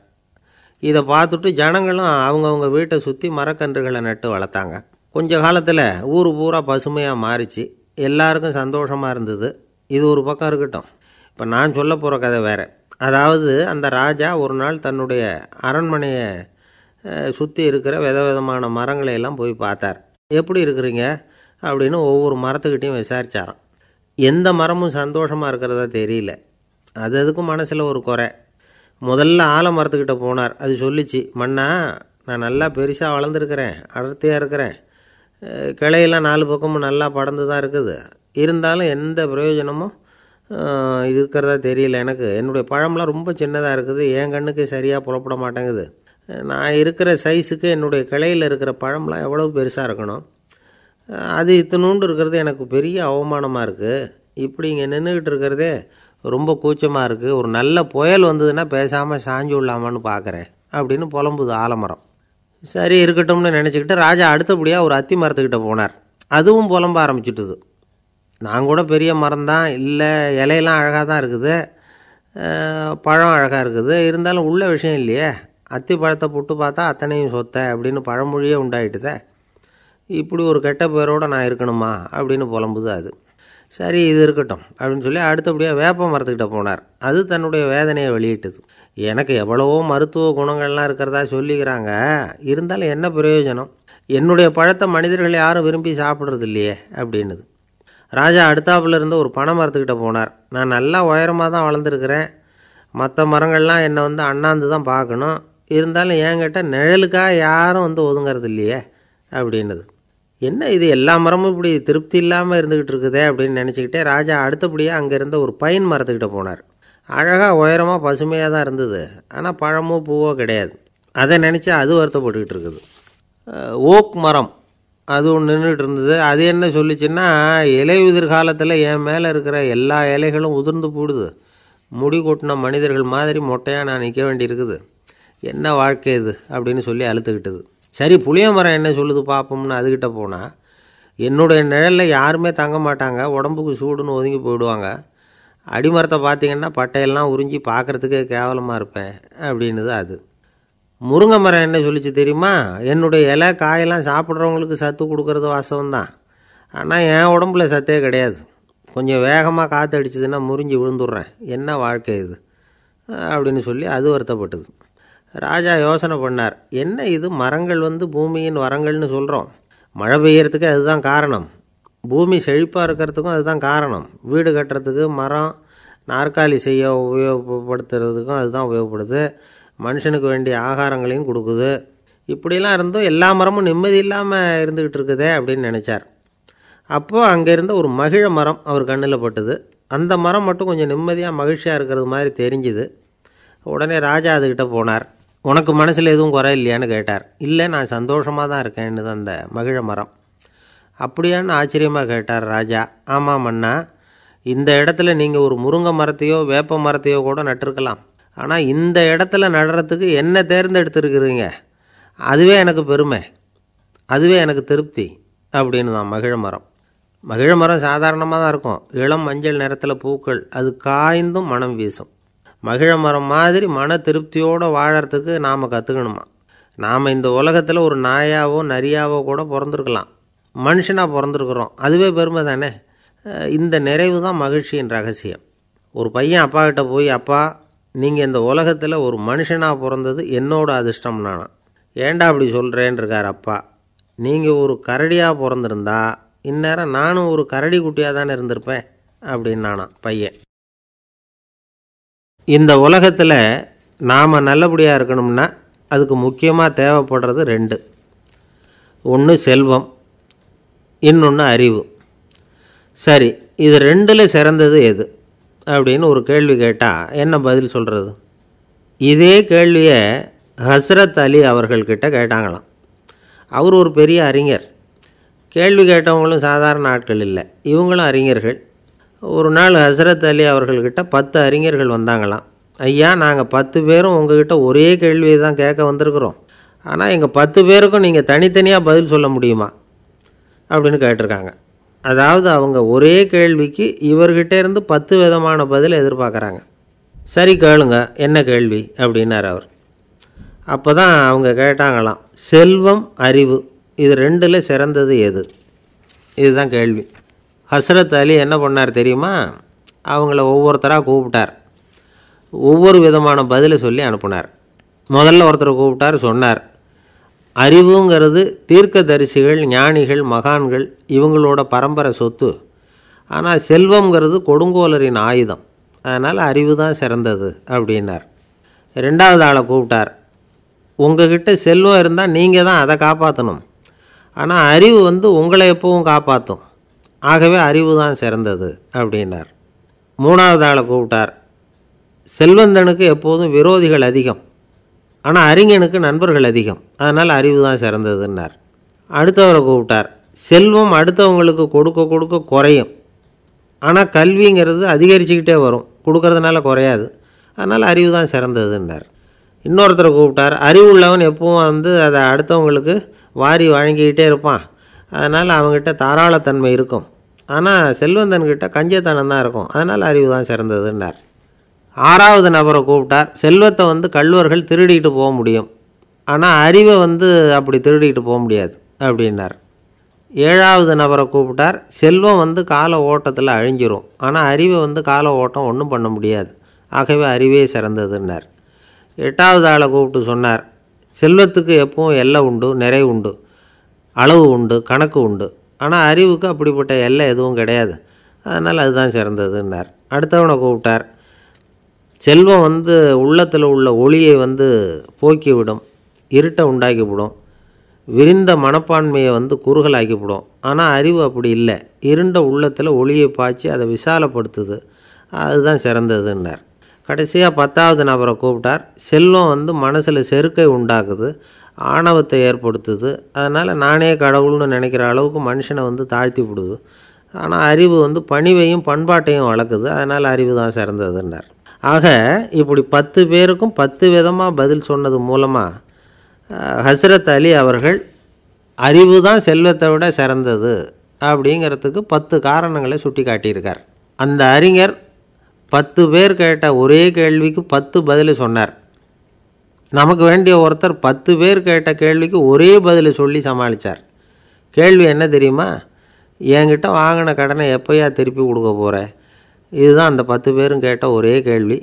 இதை பார்த்துட்டு ஜனங்களும் அவங்கவுங்க வீட்டை சுற்றி மரக்கன்றுகளை நட்டு வளர்த்தாங்க. கொஞ்ச காலத்தில் ஊர் பூரா பசுமையாக மாறிச்சு. எல்லாருக்கும் சந்தோஷமாக இருந்தது. இது ஒரு பக்கம் இருக்கட்டும். இப்போ நான் சொல்ல போகிற கதை வேறு. அதாவது அந்த ராஜா ஒரு நாள் தன்னுடைய அரண்மனையை சுற்றி இருக்கிற விதவிதமான மரங்களை எல்லாம் போய் பார்த்தார். எப்படி இருக்கிறீங்க அப்படின்னு ஒவ்வொரு மரத்துக்கிட்டையும் விசாரித்தாராம். எந்த மரமும் சந்தோஷமாக இருக்கிறதா தெரியல. அதுக்கும் மனசில் ஒரு குறை. முதல்ல ஆலமரத்துக்கிட்ட போனார். அது சொல்லிச்சு, மண்ணா, நான் நல்லா பெருசாக வளர்ந்துருக்கிறேன், அடர்த்தியாக இருக்கிறேன், கிளையெல்லாம் 4 பக்கமும் நல்லா படர்ந்து தான் இருக்குது, இருந்தாலும் எந்த பிரயோஜனமும் இருக்கிறதா தெரியல எனக்கு. என்னுடைய பழம்லாம் ரொம்ப சின்னதாக இருக்குது, என் கண்ணுக்கு சரியாக புலப்பட மாட்டேங்குது. நான் இருக்கிற சைஸுக்கு என்னுடைய கிளையில் இருக்கிற பழம்லாம் எவ்வளோ பெருசாக இருக்கணும், அது இத்தினூண்டு இருக்கிறது எனக்கு பெரிய அவமானமாக இருக்குது. இப்படி இங்கே நின்றுக்கிட்டு இருக்கிறதே ரொம்ப கூச்சமாக இருக்குது. ஒரு நல்ல புயல் வந்ததுன்னா பேசாமல் சாஞ்சு விடலாமான்னு பார்க்குறேன் அப்படின்னு புலம்புது ஆலமரம். சரி இருக்கட்டும்னு நினச்சிக்கிட்டு ராஜா அடுத்தபடியாக ஒரு அத்தி மரத்துக்கிட்ட போனார். அதுவும் புலம்ப ஆரம்பிச்சுட்டுது. நான் கூட பெரிய மரம் தான் இல்லை, இலையெல்லாம் அழகாக தான் இருக்குது, பழம் அழகாக இருக்குது, இருந்தாலும் உள்ள விஷயம் இல்லையே. அத்தி பழத்தை புட்டு பார்த்தா அத்தனையும் சொத்தை அப்படின்னு பழமொழியே உண்டாயிட்டுதே. இப்படி ஒரு கெட்ட பேரோடு நான் இருக்கணுமா அப்படின்னு புலம்புது அது. சரி இது இருக்கட்டும் அப்படின்னு சொல்லி அடுத்தபடியாக வேப்ப மரத்துக்கிட்ட போனார். அது தன்னுடைய வேதனையை வெளியிட்டது. எனக்கு எவ்வளவோ மருத்துவ குணங்கள்லாம் இருக்கிறதா சொல்லிக்கிறாங்க, இருந்தாலும் என்ன பிரயோஜனம், என்னுடைய பழத்தை மனிதர்கள் யாரும் விரும்பி சாப்பிட்றது இல்லையே அப்படின்னுது. ராஜா அடுத்தாப்புல இருந்து ஒரு பனை மரத்துக்கிட்ட போனார். நான் நல்லா உயரமாக தான் வளர்ந்துருக்கிறேன், மற்ற மரங்கள்லாம் என்னை அண்ணாந்து தான் பார்க்கணும், இருந்தாலும் என்கிட்ட நிழலுக்காக யாரும் ஒதுங்கிறது இல்லையே அப்படின்னுது. என்ன இது எல்லா மரமும் இப்படி திருப்தி இல்லாமல் இருந்துக்கிட்டு இருக்குதே அப்படின்னு நினச்சிக்கிட்டே ராஜா அடுத்தபடியாக அங்கே இருந்த ஒரு பைன் மரத்துக்கிட்ட போனார். அழகாக உயரமாக பசுமையாக தான் இருந்தது, ஆனால் பழமோ பூவோ கிடையாது. அதை நினச்சி அது வருத்தப்பட்டுக்கிட்டு இருக்குது. ஓக் மரம் அது ஒன்று நின்றுட்டு இருந்தது. அது என்ன சொல்லிச்சுன்னா, இலையுதிர் காலத்தில் என் மேலே இருக்கிற எல்லா இலைகளும் உதிர்ந்து போடுது, முடி கொட்டின மனிதர்கள் மாதிரி மொட்டையாக நான் நிற்க வேண்டியிருக்குது, என்ன வாழ்க்கை இது அப்படின்னு சொல்லி அழுத்துக்கிட்டது. சரி புளிய மரம் என்ன சொல்லுது பார்ப்போம்னு அதுக்கிட்ட போனால், என்னுடைய நிழலில் யாருமே தங்க மாட்டாங்க, உடம்புக்கு சூடுன்னு ஒதுங்கி போயிடுவாங்க, அடிமரத்தை பார்த்திங்கன்னா பட்டையெல்லாம் உறிஞ்சி பார்க்குறதுக்கே கேவலமாக இருப்பேன் அப்படின்னுது அது. முருங்கை மரம் என்ன சொல்லிச்சு தெரியுமா, என்னுடைய இலை காயெல்லாம் சாப்பிட்றவங்களுக்கு சத்து கொடுக்கறது வாசவந்தான், ஆனால் என் உடம்புல சத்தே கிடையாது, கொஞ்சம் வேகமாக காற்று அடிச்சதுன்னா முறிஞ்சி விழுந்துடுறேன், என்ன வாழ்க்கை இது அப்படின்னு சொல்லி அது வருத்தப்பட்டது. ராஜா யோசனை பண்ணார், என்ன இது மரங்கள் பூமியின் வரங்கள்னு சொல்கிறோம், மழை பெய்யறதுக்கு அதுதான் காரணம், பூமி செழிப்பாக இருக்கிறதுக்கும் அதுதான் காரணம், வீடு கட்டுறதுக்கு மரம், நாற்காலி செய்ய உபயோகப்படுத்துறதுக்கும் அதுதான் உபயோகப்படுது, மனுஷனுக்கு வேண்டிய ஆகாரங்களையும் கொடுக்குது, இப்படிலாம் இருந்தும் எல்லா மரமும் நிம்மதி இல்லாமல் இருந்துக்கிட்டு இருக்குதே அப்படின்னு நினச்சார். அப்போது அங்கே இருந்த ஒரு மகிழ மரம் அவர் கண்ணில் பட்டுது. அந்த மரம் மட்டும் கொஞ்சம் நிம்மதியாக மகிழ்ச்சியாக இருக்கிறது மாதிரி தெரிஞ்சுது. உடனே ராஜா அதுக்கிட்ட போனார். உனக்கு மனசில் எதுவும் குறை இல்லையான்னு கேட்டார். இல்லை நான் சந்தோஷமாக தான் இருக்கேன்னு அந்த மகிழ மரம். அப்படியான்னு ஆச்சரியமாக கேட்டார் ராஜா. ஆமாம் மன்னா, இந்த இடத்துல நீங்கள் ஒரு முருங்கை மரத்தையோ வேப்ப மரத்தையோ கூட நட்டிருக்கலாம், ஆனால் இந்த இடத்துல நடுறதுக்கு என்ன தேர்ந்தெடுத்துருக்குறீங்க, அதுவே எனக்கு பெருமை, அதுவே எனக்கு திருப்தி அப்படின்னு தான் மகிழ மரம். மகிழ மரம் சாதாரணமாக தான் இருக்கும், இளம் மஞ்சள் நிறத்தில் பூக்கள், அது காய்ந்தும் மனம் வீசும். மகிழ மரம் மாதிரி மன திருப்தியோடு வாழறதுக்கு நாம் கற்றுக்கணுமா. நாம் இந்த உலகத்தில் ஒரு நாயாவோ நரியாவோ கூட பிறந்திருக்கலாம், மனுஷனாக பிறந்திருக்கிறோம், அதுவே பெருமை தானே. இந்த நிறைவு தான் மகிழ்ச்சியின் ரகசியம். ஒரு பையன் அப்பா கிட்ட போய், அப்பா நீங்கள் இந்த உலகத்தில் ஒரு மனுஷனாக பிறந்தது என்னோட அதிர்ஷ்டம் நானா. ஏண்டா அப்படி சொல்கிறேன்னு இருக்கார் அப்பா. நீங்கள் ஒரு கரடியாக பிறந்திருந்தா இந்நேரம் நானும் ஒரு கரடி குட்டியாக தானே இருந்திருப்பேன் அப்படின்னு நானா பையன். இந்த உலகத்தில் நாம் நல்லபடியாக இருக்கணும்னா அதுக்கு முக்கியமாக தேவைப்படுறது ரெண்டு. ஒன்று செல்வம், இன்னொன்று அறிவு. சரி, இது ரெண்டில் சிறந்தது எது அப்படின்னு ஒரு கேள்வி கேட்டால் என்ன பதில் சொல்கிறது? இதே கேள்வியை ஹஸ்ரத் அலி அவர்கள்கிட்ட கேட்டாங்களாம். அவர் ஒரு பெரிய அறிஞர். கேள்வி கேட்டவங்களும் சாதாரண ஆட்கள் இல்லை, இவங்களும் அறிஞர்கள். ஒரு நாள் ஹஸ்ரத் அலி அவர்கள்கிட்ட 10 அறிஞர்கள் வந்தாங்களாம். ஐயா, நாங்கள் 10 பேரும் உங்ககிட்ட ஒரே கேள்வியை தான் கேட்க வந்திருக்கிறோம், ஆனால் எங்கள் 10 பேருக்கும் நீங்கள் தனித்தனியாக பதில் சொல்ல முடியுமா அப்படின்னு கேட்டிருக்காங்க. அதாவது அவங்க ஒரே கேள்விக்கு இவர்கிட்ட இருந்து 10 விதமான பதில் எதிர்பார்க்குறாங்க. சரி கேளுங்க, என்ன கேள்வி அப்படின்னார் அவர். அப்போ தான் அவங்க கேட்டாங்களாம், செல்வம் அறிவு இது ரெண்டில் சிறந்தது எது, இதுதான் கேள்வி. ஹஸ்ரத் அலி என்ன பண்ணார் தெரியுமா? அவங்கள ஒவ்வொருத்தராக கூப்பிட்டார், ஒவ்வொரு விதமான பதிலை சொல்லி அனுப்புனார். முதல்ல ஒருத்தரை கூப்பிட்டார், சொன்னார், அறிவுங்கிறது தீர்க்கதரிசிகள், ஞானிகள், மகான்கள் இவங்களோட பரம்பரை சொத்து, ஆனால் செல்வங்கிறது கொடுங்கோலரின் ஆயுதம், அதனால் அறிவு தான் சிறந்தது அப்படின்னார். ரெண்டாவது ஆளை கூப்பிட்டார், உங்ககிட்ட செல்வம் இருந்தால் நீங்கள் தான் அதை காப்பாற்றணும், ஆனால் அறிவு உங்களை எப்பவும் காப்பாற்றும், ஆகவே அறிவு தான் சிறந்தது அப்படின்னார். மூணாவது ஆளை கூப்பிட்டார், செல்வந்தனுக்கு எப்போதும் விரோதிகள் அதிகம், ஆனால் அறிஞனுக்கு நண்பர்கள் அதிகம், அதனால் அறிவு தான் சிறந்ததுன்னார். அடுத்தவரை கூப்பிட்டார், செல்வம் அடுத்தவங்களுக்கு கொடுக்க கொடுக்க குறையும், ஆனால் கல்விங்கிறது அதிகரிச்சுக்கிட்டே வரும், கொடுக்கறதுனால குறையாது, அதனால் அறிவு தான் சிறந்ததுன்னார். இன்னொருத்தரை கூப்பிட்டார், அறிவு உள்ளவன் எப்பவும் அதை அடுத்தவங்களுக்கு வாரி வழங்கிக்கிட்டே இருப்பான், அதனால் அவங்ககிட்ட தாராளத்தன்மை இருக்கும், ஆனால் செல்வந்தன்கிட்ட கஞ்சத்தனம் தான் இருக்கும், அதனால் அறிவு தான் சிறந்ததுன்னார். 6வது நபரை கூப்பிட்டார். செல்வத்தை கள்வர்கள் திருடிட்டு போக முடியும், ஆனால் அறிவை அப்படி திருடிட்டு போக முடியாது அப்படின்னார். 7வது நபரை கூப்பிட்டார். செல்வம் கால ஓட்டத்தில் அழிஞ்சிரும், ஆனால் அறிவை கால ஓட்டம் ஒன்றும் பண்ண முடியாது, ஆகவே அறிவே சிறந்ததுன்னார். 8வது ஆளை கூப்பிட்டு சொன்னார், செல்வத்துக்கு எப்பவும் எல்லை உண்டு, நிறை உண்டு, அளவு உண்டு, கணக்கு உண்டு, ஆனால் அறிவுக்கு அப்படிப்பட்ட எல்லை எதுவும் கிடையாது, அதனால் அதுதான் சிறந்ததுன்னார். அடுத்தவனை கூப்பிட்டார். செல்வம் உள்ளத்தில் உள்ள ஒளியை போக்கிவிடும், இருட்டை உண்டாக்கிவிடும், விரிந்த மனப்பான்மையை குறுகலாக்கிவிடும், ஆனால் அறிவு அப்படி இல்லை, இருண்ட உள்ளத்தில் ஒளியை பாய்ச்சி அதை விசாலப்படுத்துது, அதுதான் சிறந்ததுன்னார். கடைசியாக 10வது நபரை கூப்பிட்டார். செல்வம் மனசில் செருக்கை உண்டாக்குது, ஆணவத்தை ஏற்படுத்துது, அதனால் நானே கடவுள்னு நினைக்கிற அளவுக்கு மனுஷனை தாழ்த்தி விடுது, ஆனால் அறிவு பணிவையும் பண்பாட்டையும் வளர்க்குது, அதனால் அறிவு தான் சிறந்ததுன்னார். ஆக இப்படி 10 பேருக்கும் 10 விதமாக பதில் சொன்னது மூலமாக ஹஸ்ரத் அலி அவர்கள் அறிவு தான் செல்வத்தை விட சிறந்தது அப்படிங்கிறதுக்கு 10 காரணங்களை சுட்டி காட்டியிருக்கார். அந்த அறிஞர் 10 பேர் கேட்ட ஒரே கேள்விக்கு 10 பதில் சொன்னார். நமக்கு வேண்டிய ஒருத்தர் 10 பேர் கேட்ட கேள்விக்கு ஒரே பதில் சொல்லி சமாளித்தார். கேள்வி என்ன தெரியுமா? என்கிட்ட வாங்கின கடனை எப்போயா திருப்பி கொடுக்க போகிற? இதுதான் அந்த 10 பேரும் கேட்ட ஒரே கேள்வி.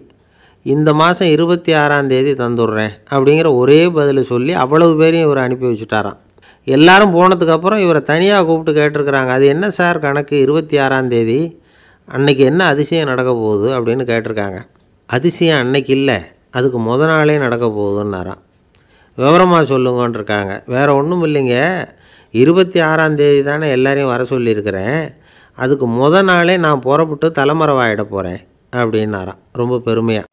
இந்த மாதம் 26ஆம் தேதி தந்துடுறேன் அப்படிங்கிற ஒரே பதில் சொல்லி அவ்வளவு பேரையும் இவர் அனுப்பி வச்சுட்டாராம். எல்லாரும் போனதுக்கப்புறம் இவரை தனியாக கூப்பிட்டு கேட்டிருக்கிறாங்க, அது என்ன சார் கணக்கு, 26ஆம் தேதி அன்னைக்கு என்ன அதிசயம் நடக்க போகுது அப்படின்னு கேட்டிருக்காங்க. அதிசயம் அன்னைக்கு இல்லை, அதுக்கு நாளே நடக்க போகுதுன்னாராம். விவரமாக சொல்லுங்கன்னு இருக்காங்க. வேறு ஒன்றும் இல்லைங்க, 26ஆம் தேதி தானே எல்லாரையும் வர சொல்லியிருக்கிறேன், அதுக்கு நாளே நான் புறப்பட்டு தலைமறைவாயிட போகிறேன் அப்படின்னாராம் ரொம்ப பெருமையாக.